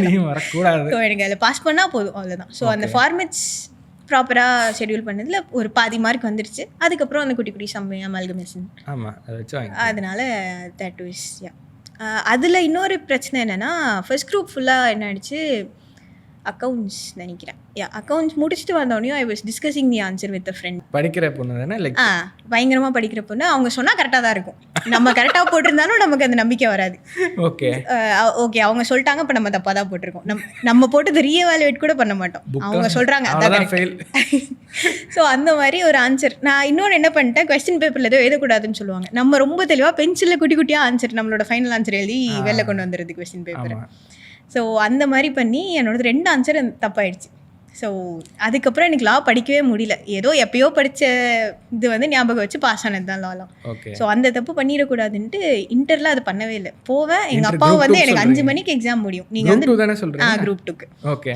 நீ வரக்கூடாது. ஸோ எனக்கு அதில் பாஸ் பண்ணால் போதும், அவ்வளோதான். ஸோ அந்த ஃபார்மெட்ஸ் ப்ராப்பராக ஷெட்யூல் பண்ணதில் ஒரு பாதி மார்க் வந்துருச்சு. அதுக்கப்புறம் அந்த குட்டி சம்மை அமால்கமேஷன், அதனால தட் வாஸ் அதில் இன்னொரு பிரச்சனை என்னென்னா ஃபர்ஸ்ட் குரூப் ஃபுல்லாக என்ன ஆயிடுச்சு, அக்கௌண்ட்ஸ் நினைக்கிறேன். அக்கௌண்ட்ஸ் முடிச்சுட்டு வந்தோடனே I was discussing the answer with a friend. படிக்கிற பொண்ணு தானே, லைக் பயங்கரமாக படிக்கிற பொண்ணு. அவங்க சொன்னால் கரெக்டாக தான் இருக்கும், நம்ம கரெக்டாக போட்டிருந்தாலும் நமக்கு அந்த நம்பிக்கை வராது. ஓகே ஓகே அவங்க சொல்லிட்டாங்க, இப்போ நம்ம தப்பாக தான் போட்டிருக்கோம், நம்ம போட்டு ரீஎவாலுவேட் கூட பண்ண மாட்டோம், அவங்க சொல்கிறாங்க அதான் ஃபெயில். ஸோ அந்த மாதிரி ஒரு ஆன்சர். நான் இன்னொன்று என்ன பண்ணிட்டேன், கொஸ்டின் பேப்பரில் ஏதோ எழுதக்கூடாதுன்னு சொல்லுவாங்க. நம்ம ரொம்ப தெளிவாக பென்சிலில் குட்டி குட்டியாக ஆன்சர், நம்மளோட ஃபைனல் ஆன்சர் எழுதி வெளில கொண்டு வந்துடுது கொஸ்டின் பேப்பர். ஸோ அந்த மாதிரி பண்ணி என்னோட 2 ஆன்சர் தப்பாயிடுச்சு. ஸோ அதுக்கப்புறம் எனக்கு லா படிக்கவே முடியல. ஏதோ எப்பயோ படித்த இது வந்து ஞாபகம் வச்சு பாஸ் ஆனது தான் லாலாம். ஸோ அந்த தப்பு பண்ணிடக்கூடாதுன்ட்டு இன்டரில் அது பண்ணவே இல்லை. போவேன், எங்கள் அப்பாவும் வந்து எனக்கு 5 மணிக்கு எக்ஸாம் முடியும், நீங்கள் வந்து குரூப் 2க்கு.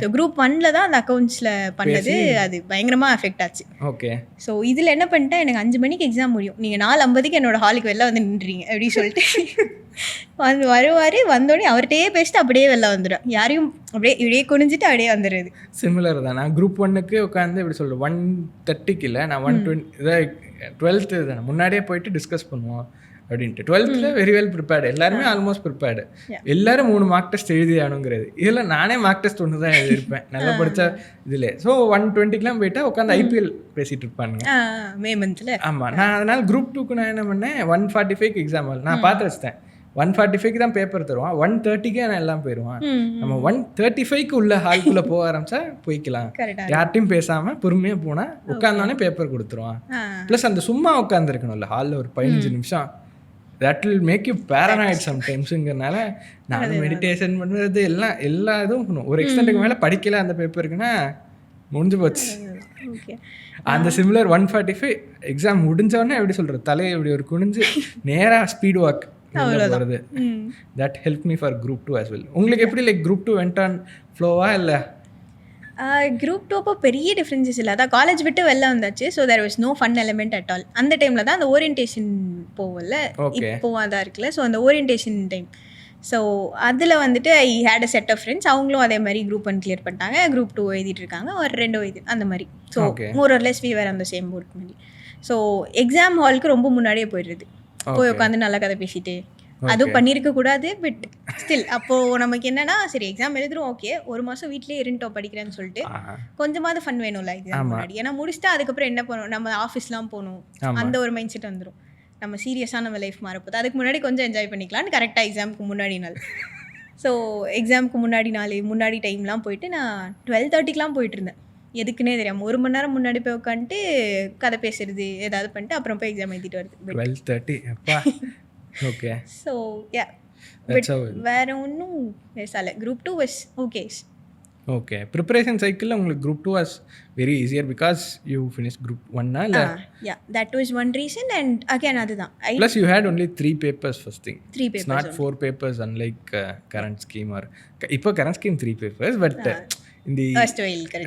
ஸோ குரூப் 1ல் தான் அந்த அக்கௌண்ட்ஸில் பண்ணது, அது பயங்கரமாக அஃபெக்ட் ஆச்சு. ஓகே. ஸோ இதில் என்ன பண்ணிட்டேன், எனக்கு 5 மணிக்கு எக்ஸாம் முடியும், நீங்கள் 4:50 என்னோட ஹாலுக்கு வெளில வந்து நின்றீங்க அப்படின்னு சொல்லிட்டு வருவார். வந்தோடனே அவர்கிட்டயே பேசிட்டு அப்படியே வெளில வந்துடும், யாரையும் அப்படியே குனிஞ்சிட்டு அப்படியே வந்துடுறது. சிமிலர் தான். நான் குரூப் 1க்கு உட்காந்து இப்படி சொல்கிறேன், 1:30க்கு இல்லை, நான் 1:20 12th தானே முன்னாடியே போயிட்டு டிஸ்கஸ் பண்ணுவோம். அப்படின்ட்டு 12th வெரி வெல் ப்ரிப்பேர்டு, எல்லாருமே ஆல்மோஸ்ட் ப்ரிப்பேர்டு, எல்லாரும் 3 மார்க் டெஸ்ட் எழுதியானுங்கிறது. இதில் நானே மார்க் டெஸ்ட் ஒன்று தான் எழுதியிருப்பேன் நல்லா படித்தா இதில். ஸோ 120க்குலாம் போயிட்டா உட்காந்து ஐபிஎல் பேசிகிட்டு இருப்பானுங்க மே மந்த்தில். ஆமாம், நான் அதனால் குரூப் 2க்கு நான் என்ன பண்ணேன், 145க்கு எக்ஸாம் நான் பார்த்து வச்சிட்டேன். 145க்கு தான் பேப்பர் தருவான், 130க்கே நான் எல்லாம் போயிடுவான். நம்ம 135க்கு உள்ள ஹால்குள்ளே போக ஆரம்பிச்சா போய்க்கலாம், யார்ட்டையும் பேசாமல் பொறுமையாக போனால் உட்காந்தோடனே பேப்பர் கொடுத்துருவான். ப்ளஸ் அந்த சும்மா உட்காந்துருக்கணும்ல ஹாலில் ஒரு 15 நிமிஷம், that will make you paranoid சம்டைம்ஸுங்கிறனால நான் மெடிடேஷன் பண்ணுறது எல்லா இதுவும் பண்ணும். ஒரு எக்ஸ்டெண்டுக்கு மேலே படிக்கல அந்த பேப்பருக்குன்னா முடிஞ்சு போச்சு. அந்த சிமிலர் 145 எக்ஸாம் முடிஞ்சோடனே எப்படி சொல்கிறது, தலையை இப்படி ஒரு குனிஞ்சு நேராக ஸ்பீட் வாக் வருது. That help me for group 2 as well. உங்களுக்கு எப்படி லைக் குரூப் 2 வெண்ட் ஆன் ஃப்ளோவா இல்லை? குரூப் 2 அப்போ பெரிய டிஃப்ரென்சஸ் இல்லை, அதான் காலேஜ் விட்டு வெளில வந்தாச்சு. So there was no fun element at all. அந்த டைமில் தான் அந்த ஓரியன்டேஷன் போகல, இப்போவும் அதான் இருக்குல்ல. ஸோ அந்த ஓரியன்டேஷன் டைம், ஸோ அதில் வந்துட்டு I had a set of friends, அவங்களும் அதே மாதிரி குரூப் 1 கிளியர் பண்ணிட்டாங்க, குரூப் 2 எழுதிட்டு இருக்காங்க, ஒரு 2 எழுதி அந்த மாதிரி. So more or less we were அந்த சேம் போர்ட் மாதிரி. ஸோ எக்ஸாம் ஹாலுக்கு ரொம்ப முன்னாடியே போயிடுறது, போய் உட்காந்து நல்லா கதை பேசிட்டு அதுவும் பண்ணியிருக்க கூடாது. பட் ஸ்டில் அப்போது நமக்கு என்னன்னா, சரி எக்ஸாம் எழுதுறோம், ஓகே ஒரு மாதம் வீட்லேயே இருந்துட்டோம் படிக்கிறேன்னு சொல்லிட்டு கொஞ்சமாவது ஃபன் வேணும்ல எக்ஸாம் முன்னாடி. ஏன்னா முடிச்சுட்டா அதுக்கப்புறம் என்ன பண்ணணும், நம்ம ஆஃபீஸ்லாம் போகணும், அந்த ஒரு மைண்ட் செட் வந்துடும். நம்ம சீரியஸாக நம்ம லைஃப் மாறப்போது, அதுக்கு முன்னாடி கொஞ்சம் என்ஜாய் பண்ணிக்கலான்னு கரெக்டாக எக்ஸாமுக்கு முன்னாடி நாள். ஸோ எக்ஸாமுக்கு முன்னாடி டைம்லாம் போயிட்டு நான் 12:30க்கெலாம் போயிட்டு இருந்தேன், எதுக்குன்னே தெரியாமல் 1 மணி நேரம் முன்னாடி போய் உட்காந்துட்டு கதை பேசுறது ஏதாவது பண்ணிட்டு அப்புறம் போய் எக்ஸாம் எழுதிட்டு வருது. 12:30 அப்பா. ஓகே. ஸோ யா, பட் வேறு ஒன்றும் பேசலை. Group 2 was okay. Okay, preparation சைக்கிளில் உங்களுக்கு group 2 was very easier because you finish group 1 இல்லை? Yeah, that was one reason. And again அதுதான், plus you had only 3 papers first thing. 3 papers, not 4 papers unlike current scheme or இப்போ current scheme 3 papers, but in the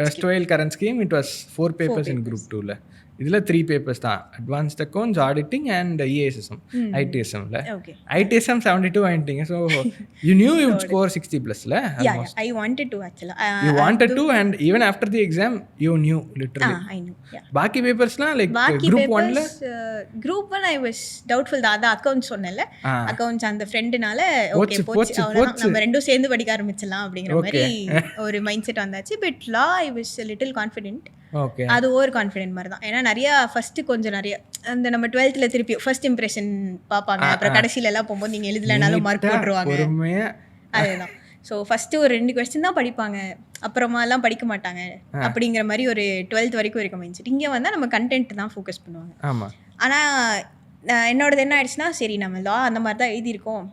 erstwhile current scheme it was 4 papers in group 2 ல. இதில் 3 papers தான், advanced accounts, auditing and இஏஎஸ்எஸ்எம், ஐடிஎஸ்எம்ல. ஐடிஎஸ்எம் 72 வாங்கிட்டீங்க. So you new you would score 60+ல. I wanted to actually. You wanted to, and even after the exam you knew literally. I knew. Yeah. பாக்கி பேப்பர்ஸ்லாம் like group 1ல group 1 I was doubtful தான். அதான் accounts சொன்னேன்ல, accounts அந்த ஃப்ரெண்டுனால okay போச்சு, அவ்வளோதான் நம்ம ரெண்டும் சேர்ந்து படிக்க ஆரம்பிச்சிடலாம் அப்படிங்கிற மாதிரி ஒரு மைண்ட் செட் வந்தாச்சு. But law I was a little confident. Okay, அது ஓவர் கான்ஃபிடென்ட் மாதிரி தான். ஏன்னா நிறையா ஃபஸ்ட்டு கொஞ்சம் நிறைய அந்த நம்ம 12th திருப்பி ஃபர்ஸ்ட் இம்ப்ரெஷன் பார்ப்பாங்க, அப்புறம் கடைசியில் எல்லாம் போகும்போது நீங்கள் எழுதலைனாலும் மார்க் போட்டுருவாங்க. அதுதான். ஸோ ஃபஸ்ட்டு ஒரு 2 கொஸ்டின் தான் படிப்பாங்க, அப்புறமாலாம் படிக்க மாட்டாங்க அப்படிங்கிற மாதிரி ஒரு 12th வரைக்கும் இருக்க மைண்ட் செட். இங்கே வந்தால் நம்ம கண்டென்ட் தான் ஃபோக்கஸ் பண்ணுவாங்க. ஆமாம். ஆனால் என்னோடது என்ன ஆயிடுச்சுன்னா, சரி நம்ம லா அந்த மாதிரி தான் எழுதியிருக்கோம்,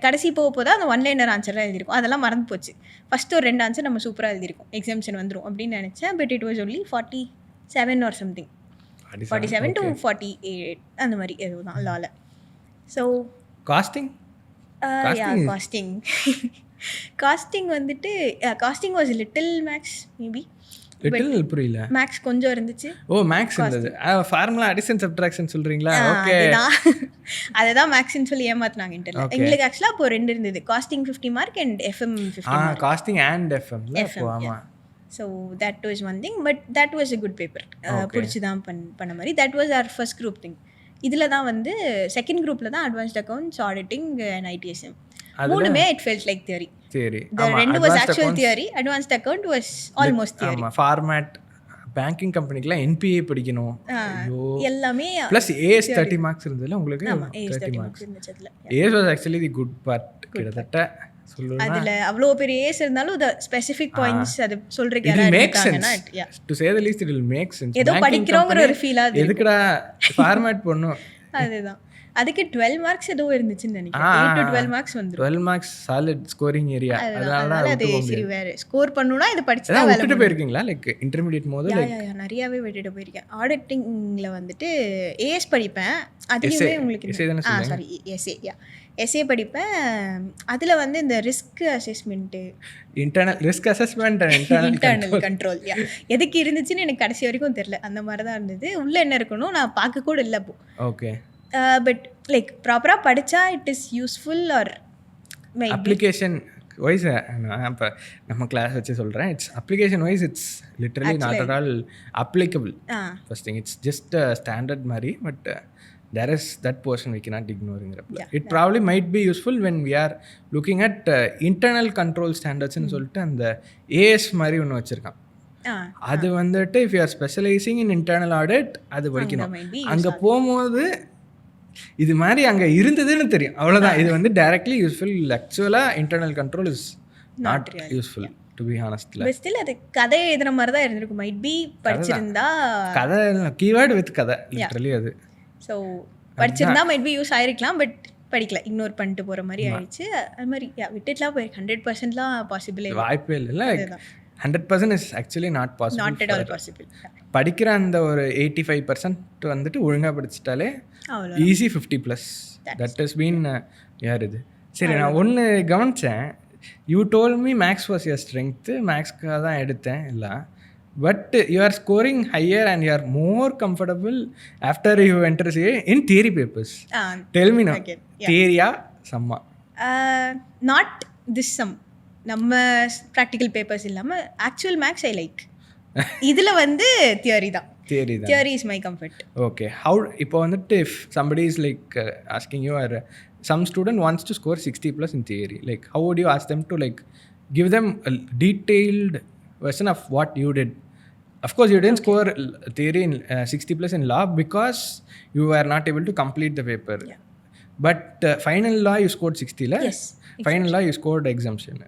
கடைசி போகும்போது அந்த 1-liner ஆன்சர்லாம் எழுதியிருக்கோம், அதெல்லாம் மறந்து போச்சு. ஃபஸ்ட்டு ஒரு 2 ஆன்சர் நம்ம சூப்பராக எழுதியிருக்கோம், எக்ஸாம்ஷன் வந்துடும் அப்படின்னு நினச்சேன். But it was only 47 or something, 47 to 48 அந்த மாதிரி எதுவும் தான் லால. ஸோ காஸ்டிங் வந்துட்டு costing was little maths, maybe little புரியல. மேக்ஸ் கொஞ்சம் இருந்துச்சு. ஓ மேக்ஸ் இருந்தது. ஃபார்முலா அடிஷன் சப்ட்ராக்ஷன் சொல்றீங்களா? ஓகே, அதுதான் மேக்ஸ்னு சொல்லி ஏமாத்துனாங்க இன்டர்ல. எங்களுக்கு ஆக்சுவலா அப்போ 2 இருந்தது, costing 50 mark and FM 50 mark. Costing and FM. ஆமா. So that was one thing, but that was a good paper. பிடிச்சி தான் பண்ண மாதிரி. That was our first group thing. இதில் தான் வந்து செகண்ட் குரூப்பில் தான் அட்வான்ஸ்ட் அக்கௌண்ட்ஸ், ஆடிட்டிங் அண்ட் ஐடிஎஸ்எம் மூணுமே it felt like theory. Theory. The 2 was actual theory. Advanced account was almost theory. ஆமா, ஃபார்மேட் பேங்கிங் கம்பெனிக்குலாம் என்பிஏ படிக்கணும். ஐயோ, எல்லாமே ப்ளஸ் ஏஎஸ் 30 மார்க்ஸ் இருந்ததுல உங்களுக்கு. 30 மார்க்ஸ் இருந்துச்சுல. As was actually the good part. கிட்டத்தட்ட சொல்லுங்க, அதுல அவ்வளோ பெரிய ஏஸ் இருந்தாலும் the specific points அது சொல்றதுக்கு யாரா இருக்காங்கன்னா to say the least it will make sense. ஏதோ படிக்கிறோங்கிற ஒரு ஃபீல் ஆகுது. எதுக்குடா ஃபார்மேட் பண்ணனும். அதுதான். அதுக்கு 12 மார்க்ஸ் ஏதோ இருந்துச்சுன்னு நினைக்கிறேன். 8 to 12 மார்க்ஸ் வந்துரும். 12 மார்க்ஸ் சாலிட் ஸ்கோரிங் ஏரியா. அதனால அது சரி, வேற ஸ்கோர் பண்ணனும்னா இது படிச்சா வேலை. விட்டுட்டு போயிருக்கீங்களா லைக் இன்டர்மீடியேட் மோது? லைக் நிறையவே விட்டுட்டு போயிருக்கேன். ஆடிட்டிங்ல வந்துட்டு ஏஎஸ் படிப்பேன். அதுலயே உங்களுக்கு சாரி எஸ்ஏ படிப்பேன். அதில் வந்து இந்த risk assessment, internal risk assessment, internal control எதுக்கு இருந்துச்சுன்னு எனக்கு கடைசி வரைக்கும் தெரியல. அந்த மாதிரி தான் இருந்தது. உள்ளே என்ன இருக்கணும் நான் பார்க்க கூட இல்லை அப்போ. ஓகே, பட் லைக் ப்ராப்பராக படித்தா it is useful. Or application wise நான் இப்போ நம்ம கிளாஸ் வச்சு சொல்கிறேன். It's application wise it's literally not at all applicable. First thing it's just standard மாதிரி. But there is that portion we cannot ignore. It probably might be useful when we are looking at internal control standards ன்னு சொல்லிட்டு அந்த AS மாதிரி ஒன்று வச்சுருக்கான். அது வந்துட்டு if you are specializing in internal audit அது படிக்கணும். அங்கே போகும்போது இது மாதிரி அங்கே இருந்ததுன்னு தெரியும், அவ்வளோதான். இது வந்து டைரக்ட்லி யூஸ்ஃபுல். ஆக்சுவலாக internal control is not useful to be ஹானஸ்ட்ல. ஸ்டில் அது கதை எழுதுற மாதிரி தான் இருந்திருக்கும். மைட் பி படிச்சிருந்தா கதை கீவேர்டு வித் கதை லிட்டரலி அது. ஸோ படிச்சிருந்தா மைட் பி யூஸ் ஆயிருக்கலாம், பட் படிக்கல, இக்னோர் பண்ணிட்டு போகிற மாதிரி ஆயிடுச்சு. அது மாதிரி விட்டுட்டுலாம் போய் 100%லாம் பாசிபிள் வாய்ப்பே இல்லை. 100% is actually not possible. Not at all possible. படிக்கிற அந்த ஒரு 85% வந்துட்டு ஒழுங்காக படிச்சிட்டாலே ஈஸி 50+. தட் இஸ் பீன் யார் இது. சரி, நான் ஒன்று கவனித்தேன். You told me maths was your strength, மேக்ஸ்க்காக தான் எடுத்தேன் இல்லை, but you are scoring higher and you are more comfortable after you enter CA in theory papers. Tell me no, தியரியா சம்மா? Not this sum. நம்ம ப்ராக்டிக்கல் பேப்பர்ஸ் இல்லாமல் actual maths I like. இதில் வந்து தியரி தான். Theory is my comfort. Okay, how இப்போ வந்துட்டு if somebody is like asking you are some student wants to score 60+ in theory, like how would you ask them to like give them a detailed version of what you did? Of course you didn't score theory in 60+ in law because you were not able to complete the paper. But final law you scored 60 la? Yes, exactly. Final law you scored exemption.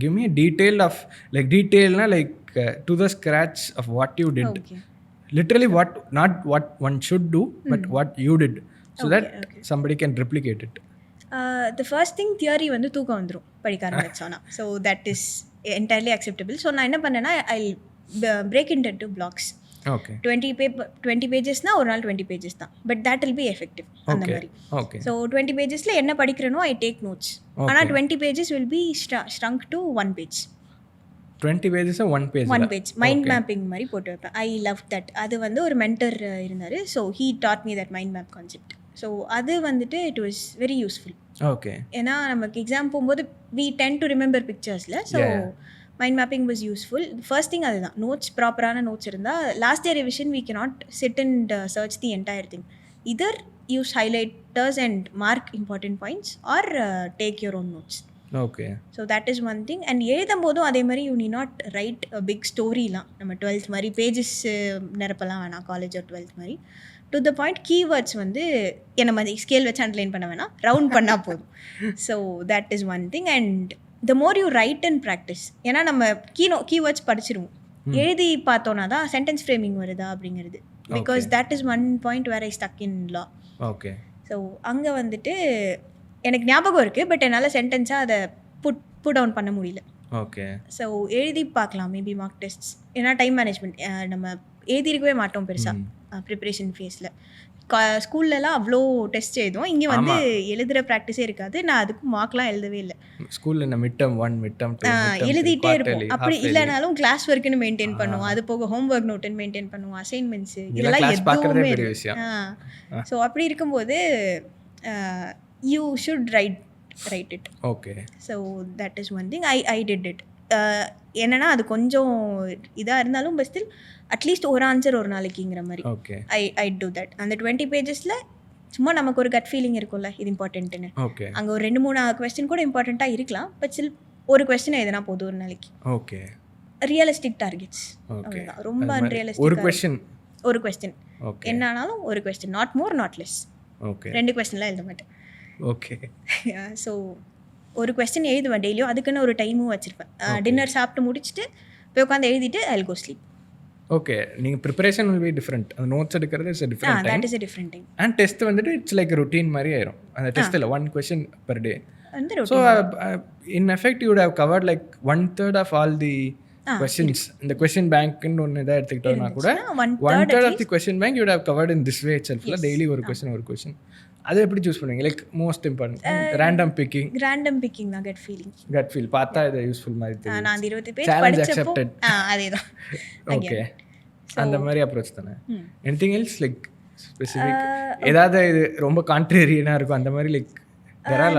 Give me a detail of like detail na, like to the scratch of what you did. Okay. Literally what, not what one should do, but what you did, so that somebody can replicate it. The first thing, theory வந்து தூக்கம் வந்துடும் படிக்க ஆரம்பிச்சோன்னா. So that is entirely acceptable. So நான் என்ன பண்ணேன்னா, I break in into blocks. Okay, 20 பேஜஸ்னா ஒரு நாள் 20 பேஜஸ் தான், but that will be effective அந்த மாதிரி. ஓகே, ஸோ 20 பேஜஸில் என்ன படிக்கிறனோ ஐ டேக் நோட்ஸ். ஆனால் 20 பேஜஸ் will be shrunk to 1 page. 20 pages 1 page mind mapping மாதிரி போட்டு வைப்பேன். I love that. அது வந்து ஒரு மென்டர் இருந்தார், so he taught me that mind map concept. So அது வந்துட்டு it was very useful. Okay, ஏன்னா நமக்கு எக்ஸாம் போகும்போது வி டென் டு ரிமெம்பர் பிக்சர்ஸில். So mind mapping was useful. First thing அதுதான். நோட்ஸ், ப்ராப்பரான நோட்ஸ் இருந்தால் last year revision we cannot chit and search the entire thing. Either use highlighters and mark important points or take your own notes. Okay, so that is one thing. And எழுதும் போதும் அதே மாதிரி you need not write a big ஸ்டோரிலாம். நம்ம 12th மாதிரி pages நிரப்பலாம் வேணாம், college or 12th மாதிரி. டு த பாயிண்ட் கீவேர்ட்ஸ் வந்து என்ன மாதிரி ஸ்கேல் வச்சு அண்டர்லைன் பண்ண வேணாம், ரவுண்ட் பண்ணால் போதும். So that is one thing. And the more you right and practice, ஏன்னா நம்ம கீவேர்ட்ஸ் படிச்சிருவோம், எழுதி பார்த்தோன்னா தான் சென்டென்ஸ் ஃப்ரேமிங் வருதா அப்படிங்கிறது. Because that is one point where I stuck in law. Okay, so அங்கே வந்துட்டு எனக்கு ஞாபகம் இருக்குது, பட் என்னால் சென்டென்ஸாக அதை புட் டவுன் பண்ண முடியல. ஓகே, ஸோ எழுதி பார்க்கலாம் மேபி மார்க் டெஸ்ட்ஸ். ஏன்னா டைம் மேனேஜ்மெண்ட் நம்ம எழுதிருக்கவே மாட்டோம் பெருசாக ப்ரிப்ரேஷன் ஃபேஸில். ஸ்கூல்லலாம் அவ்வளோ டெஸ்ட் எழுதுவோம், இங்கே வந்து எழுதுகிற ப்ராக்டிஸே இருக்காது. நான் அதுக்கு மார்க்லாம் எழுதவே இல்லை. ஸ்கூலில் மிட்டம் 1 மிட்டம் 2 எழுதிட்டே இருப்போம். அப்படி இல்லைனாலும் கிளாஸ் ஒர்க்குன்னு மெயின்டைன் பண்ணுவோம், அது போக ஹோம் ஒர்க் நோட்டுன்னு மெயின்டைன் பண்ணுவோம், அசைன்மெண்ட்ஸு இதெல்லாம் எதுவுமே. ஸோ அப்படி இருக்கும்போது you should write it. Okay, so that is one thing. I did it. என்னன்னா அது கொஞ்சம் இதாக இருந்தாலும் பட் ஸ்டில் அட்லீஸ்ட் ஒரு ஆன்சர் ஒரு நாளைக்குங்கிற மாதிரி. Okay, I do that. அந்த 20 பேஜஸில் சும்மா நமக்கு ஒரு கட் ஃபீலிங் இருக்கும்ல, இது இம்பார்ட்டன்ட்டுன்னு. ஓகே, அங்கே ஒரு 2-3 கொஸ்டின் கூட இம்பார்ட்டண்ட்டாக இருக்கலாம், பட் ஸ்டில் ஒரு கொஸ்டின் எதுனா போதும் ஒரு நாளைக்கு. Okay, realistic targets. அவ்வளோதான், ரொம்ப அன்ரியலிஸ்டிக். ஒரு கொஸ்டின் என்னானாலும் ஒரு question, not more not less. Okay, 2 கொஸ்டின்லாம் எழுத மாட்டேன். ஓகே, ஸோ ஒரு கொஸ்டின் எழுதுவேன் டெய்லியும். அதுக்குன்னு ஒரு டைமும் வச்சுருப்பேன். டின்னர் சாப்பிட்டு முடிச்சுட்டு போய் உட்காந்து எழுதிட்டு I will go sleep. Okay, நீங்கள் ப்ரிப்பரேஷன் வில் பி டிஃப்ரெண்ட். அந்த நோட்ஸ் எடுக்கிறது is different time. That is a different time. And test வந்துட்டு இட்ஸ் லைக் ரொட்டீன் மாதிரி ஆயிரும். அந்த டெஸ்ட்டில் 1 question per day. So in effect you would have covered like 1/3 of all the questions. இந்த question பேங்க்னு ஒன்று இதாக எடுத்துக்கிட்டோம்னா கூட 1/3 of the question bank you would have covered in this way itself. Daily ஒரு கொஸ்டின் அதை எப்படி சூஸ் பண்ணுவீங்க? Like most important random picking தான். கட் ஃபீல் பார்த்தா இது யூஸ்ஃபுல் மாதிரி தெரியும். நான் 20 பேஜ் படிச்சப்போ அதேதான். ஓகே, அந்த மாதிரி அப்ரோச் தானே. எனிதிங் எல்ஸ் லைக் ஸ்பெசிஃபிக் ஏதாவது இது ரொம்ப கான்ட்ரேரியனாக இருக்கும் அந்த மாதிரி like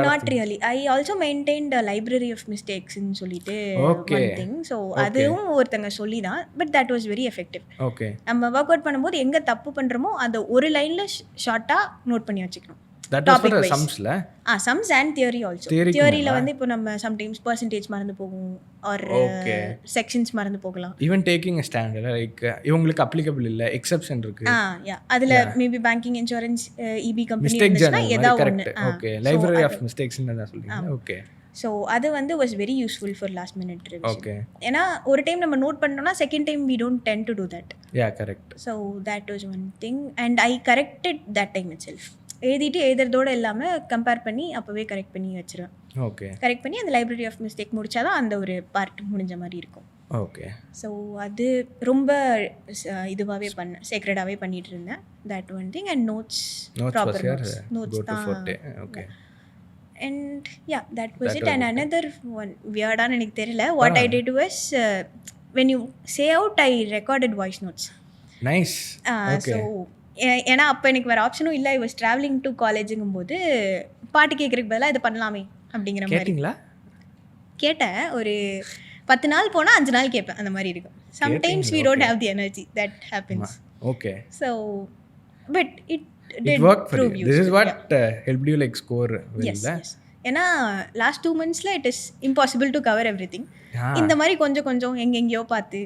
Not really. I also maintained a library of mistakes in சொல்லிட்டு one thing. So அதுவும் ஒருத்தங்க சொல்லி தான், but that was very effective. Okay. நம்ம ஒர்க் அவுட் பண்ணும்போது எங்க தப்பு பண்றோமோ அந்த ஒரு லைன்ல ஷார்ட்டா நோட் பண்ணி வச்சுக்கணும். That was for sumsல. Sums and theory also. Theoryல வந்து இப்போ நம்ம sometimes percentage மறந்து போகும் or sections மறந்து போகலாம். Even taking a stand like இவங்களுக்கு applicable இல்ல exception இருக்கு. அதுல maybe banking insurance EB company இருந்துச்சுனா ஏதா ஒன்னு. Okay. Library of mistakes ன்னு தான் சொல்றீங்க. Okay. So அது வந்து was very useful for last minute revision. Okay. ஏனா ஒரு டைம் நம்ம நோட் பண்ணோம்னா second time we don't tend to do that. Yeah, correct. So that was one thing and I corrected that time itself. எழுதிட்டு எழுதுறதோட இல்லாமல் compare பண்ணி அப்போவே correct பண்ணி வச்சிருவேன். ஓகே. கரெக்ட் பண்ணி அந்த லைப்ரரி ஆஃப் மிஸ்டேக் முடிச்சாதான் அந்த ஒரு பார்ட் முடிஞ்ச மாதிரி இருக்கும். ஓகே. ஸோ அது ரொம்ப இதுவாகவே பண்ணேன், சேக்ரெடாகவே பண்ணிட்டு இருந்தேன். That one thing and notes proper notes தான். Okay. And yeah that was it. And another one வியர்டான எனக்கு தெரியல, what I did was when you say out I recorded voice notes. Nice. So ஏன்னா அப்போ எனக்கு வேறு ஆப்ஷனும் இல்லை. ஐ வாஸ் ட்ராவலிங் டு காலேஜுங்கும் போது பாட்டு கேட்குறதுக்கு பதிலாக இதை பண்ணலாமே அப்படிங்கிற மாதிரி கேட்டேன். ஒரு 10 நாள் போனால் 5 நாள் கேட்பேன், அந்த மாதிரி இருக்கும். Sometimes we don't have the energy, that happens. Okay. So but it did work for you. This is what helped you like score well. ஏன்னா லாஸ்ட் 2 monthsல it is impossible to cover everything. இந்த மாதிரி கொஞ்சம் கொஞ்சம் எங்கெங்கேயோ பார்த்து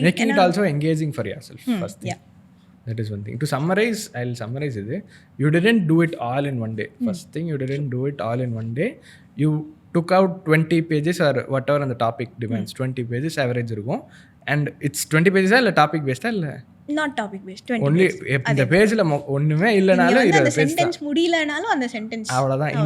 making it also engaging for yourself first thing. That is one thing. To summarize, I'll summarize it. You didn't do it all in one day. First thing, you didn't do it all in one day. You took out 20 pages or whatever on the topic demands. 20 pages average இருக்கும். And it's 20 pages இல்ல topic based இல்ல? Not topic based. 20 only இந்த பேஜ்ல ஒண்ணுமே இல்லனாலும் 20 page தான். Sentence முடியலனாலும் அந்த சென்டென்ஸ் அவ்வளவுதான்.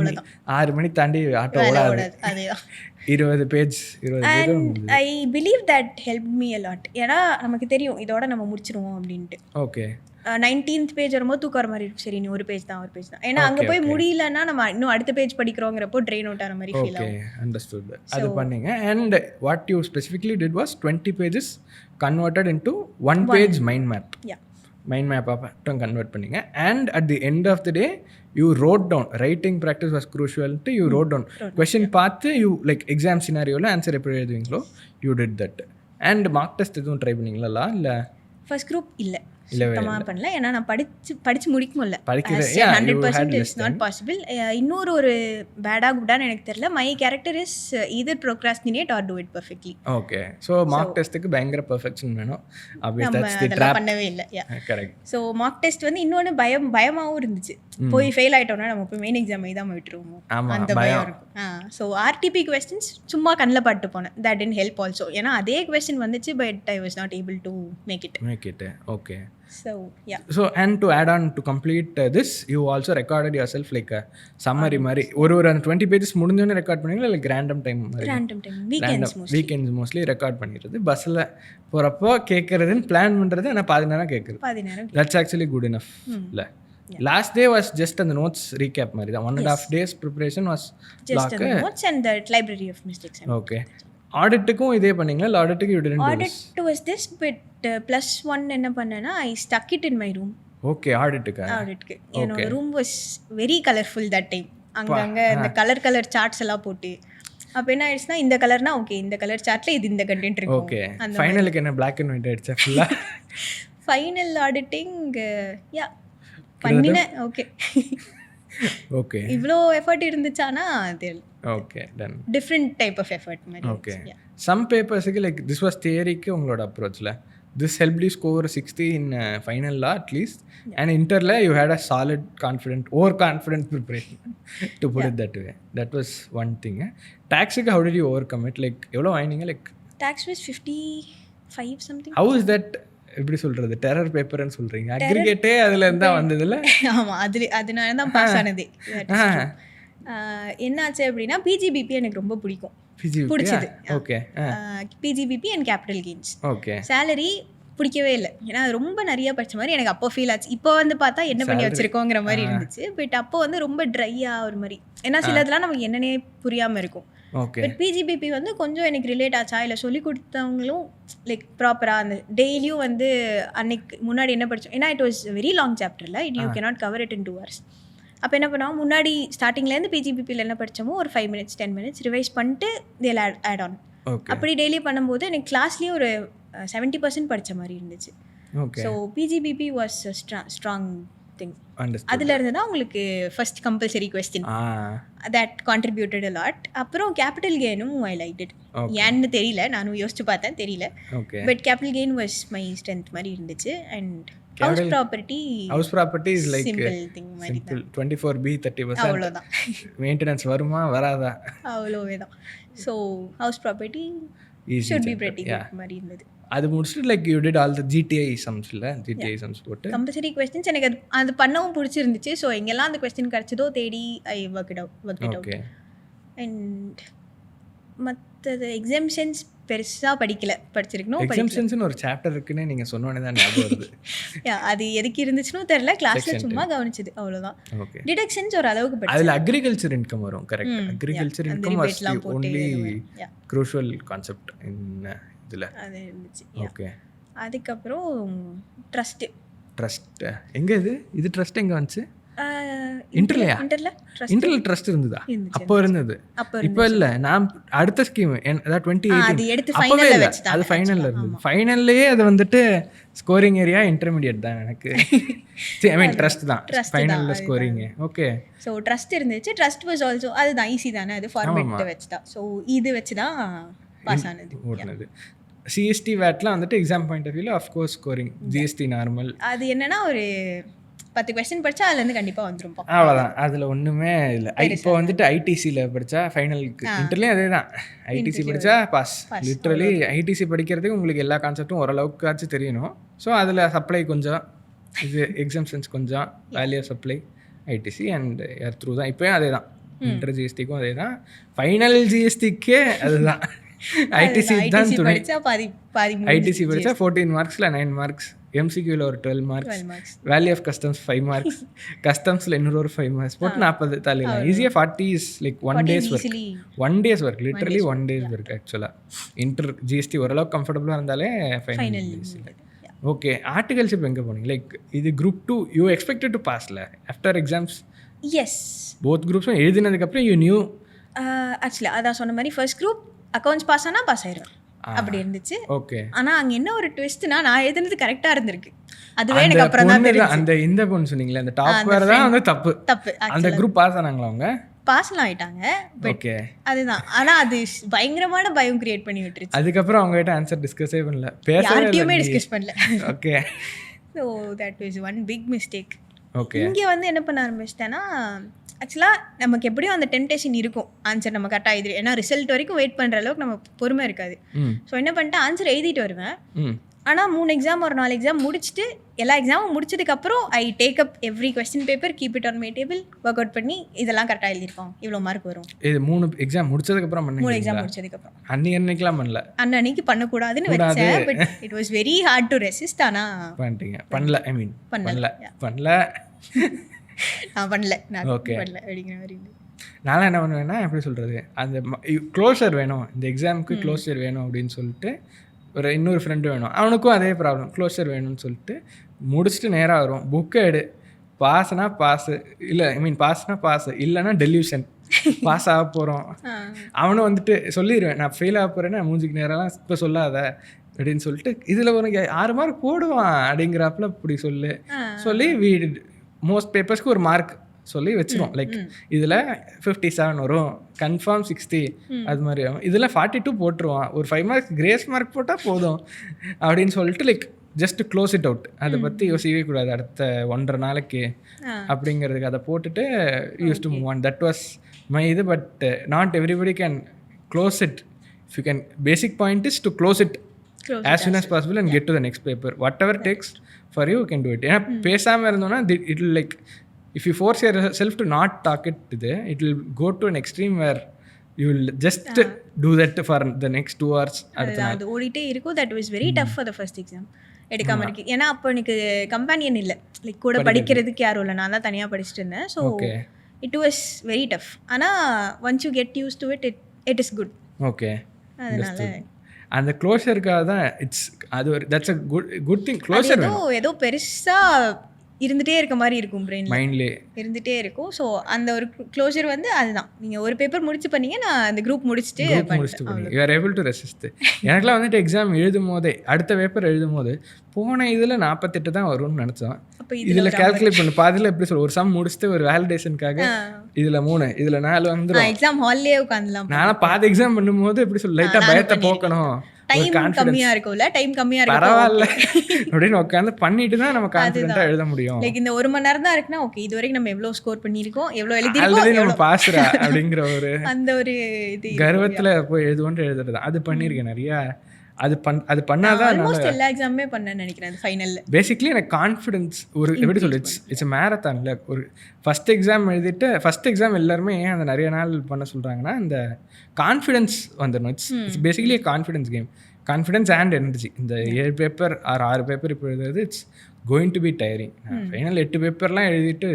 6 மணி தாண்டி ஆட்டோ ஓடாது. அதேதான். 20 page 20 page. I believe that helped me a lot. ஏன்னா நமக்கு தெரியும் இதோட நம்ம முடிச்சிருவோம் அப்படின்ட்டு. ஓகே. 19th பேஜ் வரும்போது தூக்க வர மாதிரி இருக்கும். சரி நீ ஒரு பேஜ் தான். ஏன்னா அங்கே போய் முடியலன்னா நம்ம இன்னும் அடுத்த பேஜ் படிக்கிறோங்கிறப்போ ட்ரெயின் அவுட் ஆகிற மாதிரி ஃபீல் ஆகும். Okay, understood. அது பண்ணீங்க. And what you specifically did was 20 pages converted into 1 page mind map. Mind மேப்பாக மட்டும் கன்வெர்ட் பண்ணிங்க. And at the end of the day you wrote down. Writing practice was க்ரூஷுவல்ட்டு. You wrote down question பார்த்து you like exam சினாரியோவில் answer எப்படி எழுதுவீங்களோ you did that. And mark test எதுவும் try பண்ணிங்களா? இல்லை ஃபர்ஸ்ட் குரூப் இல்லை சுத்தமாக பண்ணல. ஏன்னா நான் படிச்சு முடிக்க முடியல. 100% இஸ் நாட் பாசிபிள். இன்னொரு ஒரு பேடா குட்டான்னு எனக்கு தெரியல. My character is either procrastinate or do it perfectly. Okay. So mark டெஸ்ட்டுக்கு பயங்கர பெர்ஃபெக்ஷன் வேணும். அதெல்லாம் பண்ணவே இல்லை. கரெக்ட். ஸோ மார்க் டெஸ்ட் வந்து இன்னொன்று பயமாகவும் இருந்துச்சு. போய் ஃபெயில் ஆகிட்டோம்னா நம்ம போய் மெயின் எக்ஸாம் தான் விட்டுருவோம், அந்த பயம் இருக்கும். ஸோ ஆர்டிபி கொஸ்டின்ஸ் சும்மா கண்ணில் பாட்டு போனேன். That didn't help also. ஏன்னா அதே கொஸ்டின் வந்துச்சு, but I was not able to make it. Okay. So yeah. So and to add on to complete this, you also recorded yourself like a summary மாதிரி ஒரு 20 pages முடிஞ்சோனே record பண்ணீங்களா? இல்லை random time weekends mostly record பண்ணிடுறது. பஸ்ஸில் போகிறப்போ கேட்குறதுன்னு plan பண்ணுறது. ஆனால் பாதி நேரம் கேட்குறது. That's actually good enough. இல்லை லாஸ்ட் டே வாஸ் ஜஸ்ட் அந்த நோட்ஸ் ரீகேப் மாதிரி தான். 1.5 days preparation was just the notes and the library of mistakes. Okay. ஆடிட்டுக்கும் இதே பண்ணீங்களா? இல்லை ஆடிட்டுக்கு you didn't audit was this but +1 என்ன பண்ணேன்னா I stuck it in my room. Okay. ஆடிட்டுக்கு என்னோட room was very colourful that time. அங்கங்கே இந்த கலர் சார்ட்ஸ் எல்லாம் போட்டு அப்போ என்ன ஆயிடுச்சுன்னா இந்த கலர்னா ஓகே இந்த கலர் சார்ட்ல இது இந்த கண்டென்ட் இருக்கும். ஓகே. ஃபைனலுக்கு என்ன black and white ஆயிடுச்சா ஃபுல்லா? ஃபைனல் ஆடிட்டிங் யா பண்ணினேன். ஓகே. ஓகே. இவ்வளோ எஃபர்ட் இருந்துச்சானா அது okay done different type of effort மாதிரி. ஓகே. சம் பேப்பர்ஸுக்கு லைக் திஸ் வாஸ் தியரிக்கு உங்களோட அப்ரோச்சில் this helped you score 60 in final law at least. And இன்டரில் you had a solid confident over confident preparation to put it that way. That was one thing. டேக்ஸுக்கு how did you overcome it? Like எவ்வளோ வாங்கினீங்க? Like tax was 55 something. How is that? எப்படி சொல்கிறது? Terror பேப்பர்னு சொல்கிறீங்க. அக்ரிகேட்டே அதில் இருந்தால் வந்ததில்ல? ஆமாம், அதனால தான் பாஸ் ஆனது. என்னாச்சு அப்படின்னா பிஜிபிபி எனக்கு ரொம்ப பிடிச்சது. Okay. PGBP and capital gains. Okay. Salary பிடிக்கவே இல்லை. ஏன்னா ரொம்ப நிறைய படிச்ச மாதிரி எனக்கு அப்போ ஃபீல் ஆச்சு. இப்போ வந்து பார்த்தா என்ன பண்ணி வச்சிருக்கோங்கிற மாதிரி இருந்துச்சு. பட் அப்போ வந்து ரொம்ப ட்ரையாக ஒரு மாதிரி. ஏன்னா சிலதெல்லாம் நமக்கு என்னன்னே புரியாமல் இருக்கும். பட் பிஜிபிபி வந்து கொஞ்சம் எனக்கு ரிலேட் ஆச்சா, இல்லை சொல்லி கொடுத்தவங்களும் லைக் ப்ராப்பராக அந்த டெய்லியும் வந்து அன்னைக்கு முன்னாடி என்ன படித்தோம். ஏன்னா இட் வாஸ் வெரி லாங் சாப்டரில் you cannot cover it in 2 hours. அப்போ என்ன பண்ணுவோம், முன்னாடி ஸ்டார்டிங்லேருந்து பிஜிபிபியில் என்ன படித்தோமோ ஒரு 5 minutes 10 minutes ரிவைஸ் பண்ணிட்டு தேல் ஆட் ஆன். அப்படி டெய்லி பண்ணும்போது எனக்கு கிளாஸ்லேயே ஒரு 70% படித்த மாதிரி இருந்துச்சு. So PGBP was strong thing. அதில் இருந்து தான் உங்களுக்கு first compulsory question that contributed a lot. அப்புறம் கேபிட்டல் கெயினும் ஐ லைக் இட். ஏன்னு தெரியல, நானும் யோசிச்சு பார்த்தேன், தெரியல. But capital gain was my strength மாதிரி இருந்துச்சு. And house property is like simple thing மாதிரி தான். 24B 30% அவ்வளோதான். மெயின்டெனன்ஸ் வருமா வராதா அவ்வளோவே தான். So how's property should be pretty good மாதிரி இருந்தது. அது முடிச்சுட்டு like you did all the GDI sums இல்ல, ஜிடிஐ சம்ஸ் போட்டு கம்பல்சரி क्वेश्चंस எனக்கு அது பண்ணவும் பிடிச்சிருந்துச்சு. ஸோ எங்கெல்லாம் அந்த क्वेश्चन கிடைச்சதோ தேடி I work it out. And மற்றது எக்ஸாம்ஷன்ஸ் பெருசாக படிச்சிருக்கணும். எக்ஸாம்ஷன்ஸ்னு ஒரு சாப்டர் இருக்குன்னு நீங்கள் சொன்னோன்னே தான் ஞாபகம் வருது. அது எதுக்கு இருந்துச்சுன்னு தெரியல, கிளாஸில் சும்மா கவனிச்சது அவ்வளோதான். டிடக்ஷன்ஸ் ஒரு அளவுக்கு படிச்சேன். அதில் அக்ரிகல்ச்சர் இன்கம் வரும். Correct, agriculture income was the only crucial concept in இதில் அது இருந்துச்சு. ஓகே. அதுக்கப்புறம் ட்ரஸ்ட் எங்கே இது ட்ரஸ்ட் எங்கே வந்துச்சு? இன்டர்ல ட்ரஸ்ட் இருந்ததா? அப்போ இருந்தது, இப்போ இல்லை. நான் அடுத்த ஸ்கீம் அதாவது 2018 அப்பவே இல்லை, அது ஃபைனலில் இருந்தது. ஃபைனல்லையே அது வந்துட்டு ஸ்கோரிங் ஏரியா இன்டர்மீடியட் தான் எனக்கு. ஐ மீன் ட்ரஸ்ட் தான் ஃபைனலில் ஸ்கோரிங். ஓகே. ஸோ ட்ரஸ்ட் இருந்துச்சு. ட்ரஸ்ட் வாஸ் ஆல்சோ அது ஈஸி தானே, அது ஃபார்மேட் வச்சு தான். ஸோ இது வச்சு தான் பாஸ் ஆனது ஓடுனது. சிஎஸ்டி வேட்லாம் வந்துட்டு எக்ஸாம் பாயிண்ட் ஆஃப் வியூவில் ஆஃப்கோர்ஸ் ஸ்கோரிங் ஜிஎஸ்டி நார்மல். அது என்னன்னா ஒரு 10 கொஸ்டின் படித்தா அதுலேருந்து கண்டிப்பாக வந்துடும். அவ்வளோதான், அதில் ஒன்றுமே இல்லை. இப்போ வந்துட்டு ஐடிசியில் படித்தா ஃபைனலுக்கு, இன்டர்லேயும் அதே தான். ஐடிசி படித்தா பாஸ். லிட்ரலி ஐடிசி படிக்கிறதுக்கு உங்களுக்கு எல்லா கான்செப்டும் ஓரளவுக்காச்சும் தெரியணும். ஸோ அதில் சப்ளை கொஞ்சம், இது எக்ஸாம்ஷன்ஸ் கொஞ்சம், value of supply ITC and ஏர் த்ரூ தான். இப்போயும் அதே தான். இன்டர் ஜிஎஸ்டிக்கும் அதே தான். ஃபைனல் ஜிஎஸ்டிக்கே அதுதான். ஐடிசி தான் துணை. ஐடிசி படித்தா 14 மார்க்ஸில் 9 மார்க்ஸ், எம்சிக்யூவில் ஒரு 12 marks, value of customs 5 marks, கஸ்டம்ஸில் இன்னொரு ஒரு 5 மார்க்ஸ் போட்டு 40 தாலிலாம். ஈஸியாக 40 is like 1 days work, literally 1 days work. ஆக்சுவலாக இன்டர் ஜிஎஸ்டி ஓரளவுக்கு கம்ஃபர்டபுளாக இருந்தாலே ஃபைனல். ஓகே. ஆர்டிகல்ஷிப் எங்கே போனீங்க? லைக் இது குரூப் 2 யூ எக்ஸ்பெக்டட் டு பாஸ்ல ஆஃப்டர் எக்ஸாம்ஸ்? எஸ், போத் குரூப்ஸும் எழுதினதுக்கப்புறம் யூ நியூ. ஆக்சுவலி அதான் சொன்ன மாதிரி ஃபர்ஸ்ட் குரூப் அக்கௌண்ட்ஸ் பாஸ் ஆனால் பாஸ் ஆயிடும் அப்படி இருந்துச்சு. ஓகே. ஆனால் அங்கே என்ன ஒரு ட்விஸ்ட்னா, நான் எழுதுனது கரெக்டாக இருந்திருக்கு. அதுவே எனக்கு அப்புறம் தான் தெரியும். அந்த இந்த பொண்ணு சொன்னீங்களே, அந்த டாப் வேற தான் வந்து தப்பு. அந்த குரூப் பாஸ் ஆனாங்களா? அவங்க பாஸ்லாம் ஆயிட்டாங்க. ஓகே, அதுதான். ஆனால் அது பயங்கரமான பயம் கிரியேட் பண்ணி விட்டுருச்சு. அதுக்கப்புறம் அவங்க கிட்ட ஆன்சர் டிஸ்கஸே பண்ணல, யார்கிட்டயுமே டிஸ்கஸ் பண்ணல. Okay. So that was one big mistake. Okay. இங்கே வந்து என்ன பண்ண ஆரம்பிச்சிட்டேன்னா, ஆக்சுவலாக நமக்கு எப்படியும் அந்த டெம்டேஷன் இருக்கும், ஆன்சர் நம்ம கரெக்டாக எழுதி, ஏன்னா ரிசல்ட் வரைக்கும் வெயிட் பண்ணுற அளவுக்கு நம்ம பொறுமை இருக்காது. ஸோ என்ன பண்ணிட்டேன், ஆன்சர் எழுதிட்டு வருவேன். ஆனால் 3 எக்ஸாம் ஒரு 4 எக்ஸாம் முடிச்சுட்டு, எல்லா எக்ஸாமும் முடிச்சதுக்கப்புறம் I take up every question paper, keep it on my table, work out பண்ணி இதெல்லாம் கரெக்டாக எழுதிருக்கோம், இவ்வளோ மார்க் வரும். இது 3 எக்ஸாம் முடிச்சதுக்கப்புறம் 3 எக்ஸாம் முடிச்சதுக்கப்புறம் அன்னைக்கெல்லாம் பண்ணல, அன்னைக்கு பண்ணக்கூடாதுன்னு வச்சேன். But it was very hard to resist. ஆனால் பண்ணிட்டீங்க? பண்ணல, ஐ மீன் பண்ணல நான் பண்ணல அப்படிங்கிற மாதிரி. நான் என்ன பண்ணுவேன்னா, எப்படி சொல்கிறது, அந்த க்ளோஷர் வேணும், இந்த எக்ஸாமுக்கு க்ளோஷர் வேணும் அப்படின்னு சொல்லிட்டு ஒரு இன்னொரு ஃப்ரெண்டு வேணும், அவனுக்கும் அதே ப்ராப்ளம், க்ளோஷர் வேணும்னு சொல்லிட்டு முடிச்சுட்டு நேராக வரும், புக்கை எடு, பாஸ்னா பாஸு, இல்லை ஐ மீன் பாஸ்னா பாஸு, இல்லைன்னா டெல்யூஷன், பாஸ் ஆக போகிறோம். அவனும் வந்துட்டு சொல்லிடுவேன், நான் ஃபெயில் ஆக போகிறேன்னா மூஞ்சிக்கு நேரெல்லாம் இப்போ சொல்லாத அப்படின்னு சொல்லிட்டு, இதில் உனக்கு 6 மார்க் போடுவான் அப்படிங்கிறாப்புல இப்படி சொல்லி மோஸ்ட் பேப்பர்ஸ்க்கு ஒரு மார்க் சொல்லி வச்சிரும். லைக் இதில் 57 வரும், கன்ஃபார்ம் 60 அது மாதிரி ஆகும். இதில் 42 போட்டுருவான், ஒரு 5 மார்க்ஸ் கிரேஸ் மார்க் போட்டால் போதும் அப்படின்னு சொல்லிட்டு like just close it out. அதை பற்றி யோசிக்கவே கூடாது அடுத்த 1.5 நாளைக்கு அப்படிங்கிறதுக்கு அதை போட்டுட்டு used to move on. That was my இது. But not everybody can close it. If you can, basic point is to close it as soon as possible and get to the next paper. Whatever takes for you can do it. ஏன்னா பேசாமல் இருந்தோன்னா it will like, if you force yourself to not talk it will go to an extreme where you will just do that for the next 2 hours. அது ஓடிட்டே இருக்கும். That was very tough for the first exam. எடுக்காமல் இருக்கு. ஏன்னா அப்போ எனக்கு companion இல்லை, like கூட படிக்கிறதுக்கு யாரும் இல்லை, நான் தான் தனியாக படிச்சுட்டு இருந்தேன். So it was very tough. ஆனால் once you get used to it is good. Okay. அதனால அந்த க்ளோஷருக்காக தான் இட்ஸ், அது ஒரு that's a good thing. Closure ஏதோ பெருசாக இருந்துகிட்டே இருக்க மாதிரி இருக்கும் பிரெயினில், மைண்ட்லேயே இருந்துகிட்டே இருக்கும். ஸோ அந்த ஒரு க்ளோஷர் வந்து அதுதான். நீங்கள் ஒரு பேப்பர் முடிச்சு பண்ணீங்க, நான் அந்த குரூப் முடிச்சுட்டு you are able to resist. எனக்குலாம் வந்துட்டு எக்ஸாம் எழுதும் போதே, அடுத்த பேப்பர் எழுதும் போது போன இதில் 48 தான் வரும்னு நினச்சோம். இதில் கால்குலேட் பண்ணி பாதியில் எப்படி சொல்ல, ஒரு சம் முடிச்சுட்டு ஒரு வேலிடேஷனுக்காக இதில் 3 இதில் 4 வந்துடும். எக்ஸாம் ஹால்லேயே உட்காந்துலாம். நான் பாதி எக்ஸாம் பண்ணும்போது எப்படி சொல்ல, லைட்டாக பயத்தை போக்கணும், டைம் கம்மியா இருக்கும்ல, டைம் கம்மியா இருக்கு, பரவாயில்ல அப்படின்னு உட்காந்து பண்ணிட்டு தான் நம்ம கான்ஃபிடென்ட்டா எழுத முடியும். லைக் இந்த 1 மணி நேரம் தான் இருக்குன்னா ஓகே, இது வரைக்கும் நம்ம எவ்வளவு ஸ்கோர் பண்ணிருக்கோம், எவ்வளவு எழுதிருக்கோம், நம்ம பாஸ்ரா அப்படிங்கிற ஒரு அந்த ஒரு இது கர்வத்துல போய் எழுதுறது. அது பண்ணிருக்கேன் நிறைய. அது பண்ணாதான் ஆல்மோஸ்ட் எல்லா எக்ஸாமுமே பண்ணேன்னு நினைக்கிறேன் ஃபைனல்ல. பேசிக்கலி எனக்கு கான்ஃபிடன்ஸ் ஒரு எப்படி சொல்ல, இட்ஸ் மேரத்தான்ல. ஒரு ஃபர்ஸ்ட் எக்ஸாம் எழுதிட்டு, ஃபர்ஸ்ட் எக்ஸாம் எல்லாருமே ஏன் அந்த நிறைய நாள் பண்ண சொல்றாங்கன்னா, அந்த கான்ஃபிடன்ஸ் வந்துடணும். It's basically confidence game. Confidence and energy. இந்த 7 பேப்பர் 6 பேப்பர் இப்போ எழுதுறது it's going to be tiring. Final 8 பேப்பர்லாம் எழுதிட்டு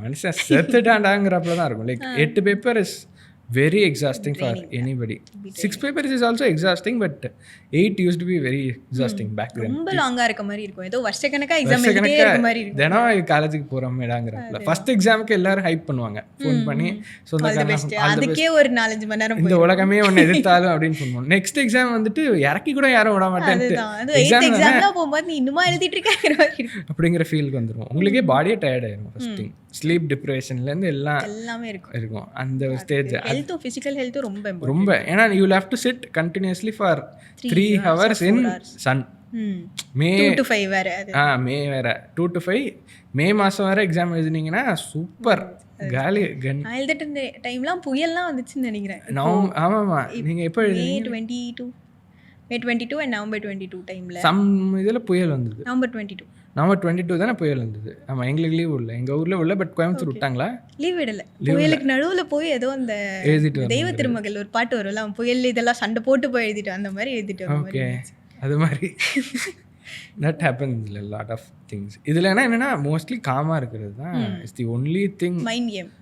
மனுஷன் செத்துட்டாண்டாங்கிறப்பல தான் இருக்கும். லைக் 8 paper is very exhausting for anybody. 6 papers is also exhausting, but 8 used to be very exhausting back then. ரொம்ப லாங்கா இருக்க மாதிரி இருக்கும், ஏதோ வருஷக்கணக்கா எக்ஸாம் எழுதிட்டே இருக்க மாதிரி இருக்கும். தினம் காலேஜுக்கு போறோமேடாங்கறப்பல ஃபர்ஸ்ட் எக்ஸாமுக்கு எல்லாரும் ஹைப் பண்ணுவாங்க, ஃபோன் பண்ணி சொல்றாங்க அதுக்கே ஒரு 4-5 மணி நேரம் இந்த உலகமே ஒன்னு எதிர்த்தாலும் அப்படின்னு சொல்லுவாங்க. நெக்ஸ்ட் எக்ஸாம் வந்துட்டு இறக்கி கூட யாரும் விட மாட்டேன், எக்ஸாம்ல போகும்போது நீ இன்னுமா எழுதிட்டு இருக்க அப்படிங்கிற ஃபீலுக்கு வந்துடும். உங்களுக்கே பாடியே டயர்ட் ஆயிடும். ஃபர்ஸ்ட் திங் ஸ்லீப் டிப்ரெஷன்ல இருந்து எல்லாமே இருக்கும் அந்த ஒரு ஸ்டேஜ். ஹெல்த், ஃபிசிக்கல் ஹெல்த் ரொம்ப ஏன்னா you will have to sit continuously for 3 hours in sun. May 2 to 5 வேற. மே வேற 2 to 5 மே மாசம் வேற எக்ஸாம் எழுதினீங்கன்னா சூப்பர் காலி கன். எழுதிட்டு இந்த டைம்லாம் புயல்லாம் வந்துச்சுன்னு நினைக்கிறேன். ஆமாமா. நீங்க எப்போ எழுதினீங்க? மே 22 and November 22 டைம்ல சம் இதுல புயல் வந்தது. November 22 தானே புயல் வந்தது. ஆமா, எங்களுக்கு லீவ் இல்லை, எங்க ஊர்ல உள்ள. பட் கோயம்புத்தூர் விட்டாங்களா? லீவ் விடல. புயலுக்கு நடுவுல போய் ஏதோ அந்த தெய்வ திருமகள் ஒரு பாட்டு வரும்ல, புயல் இதெல்லாம் சண்டை போட்டு போய் எழுதிட்டு அந்த மாதிரி எழுதிட்டு. ஓகே, அது மாதிரி that happens a lot of things. இதுல என்னன்னா மோஸ்ட்லி காமா இருக்கிறது தான் is the only thing. Mind game,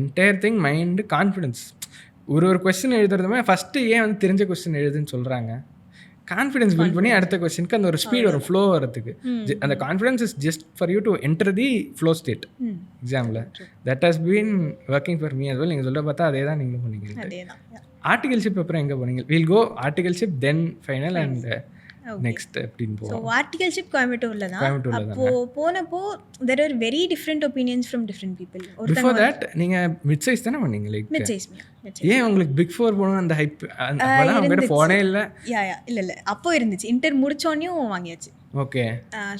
entire thing mind. Confidence. ஒரு கொஸ்டின் எழுதுறதுமே ஃபர்ஸ்ட் ஏன் வந்து தெரிஞ்ச கொஸ்டின் எழுதுன்னு சொல்றாங்க, கான்ஃபிடன்ஸ் பில்ட் பண்ணி அடுத்த கொஸ்டினுக்கு அந்த ஒரு ஸ்பீட் வரும், ஃப்ளோ வரதுக்கு. அந்த confidence is just for you to enter the flow state எக்ஸாமில். That has been working for me as well. நீங்கள் சொல்ல பார்த்தா அதே தான் நீங்களும் பண்ணிக்கிறீங்க. ஆர்டிகல்ஷிப் அப்புறம் எங்கே போனீங்க? Will go articleship then final and next அப்படின்னு போவோம். ஸோ ஆர்டிகல்ஷிப் கோயம்புத்தூர்ல தான். அப்போ போனப்போ there are very different opinions from different people. Before that நீங்க மிட்சைஸ் தானே பண்ணீங்க? Like midsize. ஏன் உங்களுக்கு பிக் 4 போகணும் அந்த ஹைப்? அப்பலாம் உங்ககிட்ட போனே இல்லை. இல்லை அப்போ இருந்துச்சு. இன்டர் முடிச்சோடனையும் வாங்கியாச்சு. ஓகே.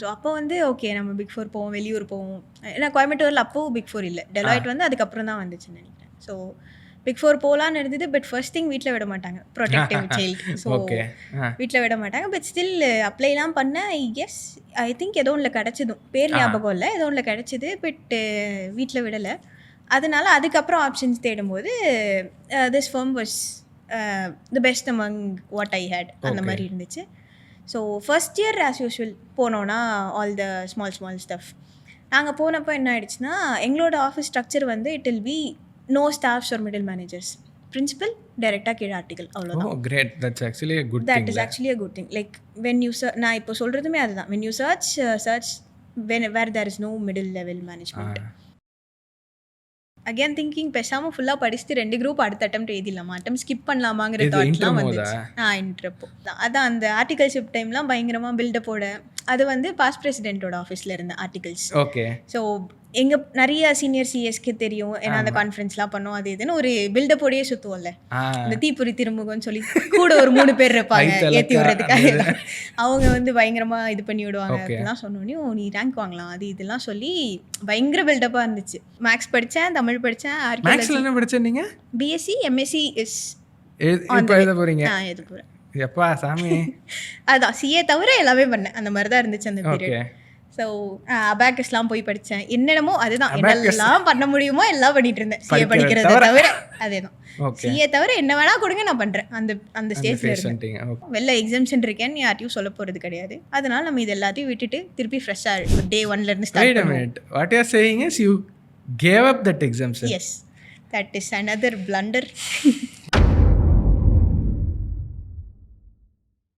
ஸோ அப்போ வந்து ஓகே நம்ம பிக் 4 போவோம், வெளியூர் போவோம். ஏன்னா கோயம்புத்தூரில் அப்போ பிக் 4 இல்லை, டெலாய்ட் வந்து அதுக்கப்புறம் தான் வந்துச்சுன்னு நினைக்கிறேன். ஸோ பிக் 4 போகலான்னு இருந்தது. பட் ஃபர்ஸ்ட் திங் வீட்டில் விட மாட்டாங்க, ப்ரொடெக்டிவ் சைல்டு. ஸோ வீட்டில் விட மாட்டாங்க. பட் ஸ்டில் அப்ளைலாம் பண்ணேன். எஸ், ஐ திங்க் ஏதோ ஒன்றில் கிடச்சிதும், பேர் ஞாபகம் இல்லை, ஏதோ ஒன்றில் கிடச்சிது. பட் வீட்டில் விடலை. அதனால அதுக்கப்புறம் ஆப்ஷன்ஸ் தேடும்போது this firm was the best among what I had, அந்த மாதிரி இருந்துச்சு. So first year as usual போனோன்னா ஆல் த ஸ்மால் ஸ்டஃப். நாங்கள் போனப்போ என்ன ஆயிடுச்சுன்னா, எங்களோட ஆஃபீஸ் ஸ்ட்ரக்சர் வந்து it will be no staffs or middle managers, principal director கீழ ஆர்டிகல், அவ்வளவுதான். Oh great, that's actually a good thing. That is actually a good thing. Like when you நான் இப்போ சொல்றதுமே அதுதான். When you search where there is no middle level management. Again thinking பேசாம ஃபுல்லா படிச்சுட்டு 2 group அடுத்த attempt எழுதிடலாமா, attempt skip பண்ணலாமாங்கிற தாட்லாம் வந்துச்சு. இன்ட்ரப்போ அதான் அந்த ஆர்டிகல்ஷிப் டைம்லாம் பயங்கரமா பில்டப்போட. அது வந்து பாஸ்ட் பிரசிடென்ட்டோட ஆஃபீஸில் இருந்த ஆர்டிகல்ஸ். ஓகே. ஸோ எங்கள் நிறைய சீனியர் சிஎஸ்க்கு தெரியும், ஏன்னா அந்த கான்ஃபரன்ஸ்லாம் பண்ணோம். அது இதுன்னு ஒரு பில்டப்போடையே சுற்றுவோம்ல, இந்த தீப்புரி திருமுகம்னு சொல்லி கூட ஒரு 3 பேர் இருப்பாங்க ஏற்றி விடுறதுக்காக. அவங்க வந்து பயங்கரமாக இது பண்ணி விடுவாங்க. அப்படிலாம் சொன்னோன்னே நீ ரேங்க் வாங்கலாம், அது இதெல்லாம் சொல்லி பயங்கர பில்டப்பாக இருந்துச்சு. மேக்ஸ் படித்தேன், தமிழ் படித்தேன். என்ன படித்தேன் நீங்கள்? பிஎஸ்சி எம்எஸ்சி இஸ் எழுத போகிறீங்க? எழுத போகிறேன். எப்பா சாமி. அதான் சிஏ தவிர எல்லாமே பண்ணேன். அந்த மாதிரி தான் இருந்துச்சு அந்த பீரியட். ஸோ அபாக்கஸ்லாம் போய் படித்தேன். என்னென்னமோ அதுதான், என்னெல்லாம் பண்ண முடியுமோ எல்லாம் பண்ணிட்டு இருந்தேன். சிஏ படிக்கிறத தவிர அதே தான். சிஏ தவிர என்ன வேணா கொடுங்க நான் பண்ணுறேன். அந்த ஸ்டேஜில் இருக்கேன். வெளில எக்ஸாம்ஷன் இருக்கேன்னு யார்ட்டையும் சொல்ல போகிறது கிடையாது. அதனால நம்ம இது எல்லாத்தையும் விட்டுட்டு திருப்பி ஃப்ரெஷ்ஷாக டே 1லேருந்து ஸ்டார்ட் பண்ணுவோம். What you are saying is you gave up that exemption. Yes, that is another blunder.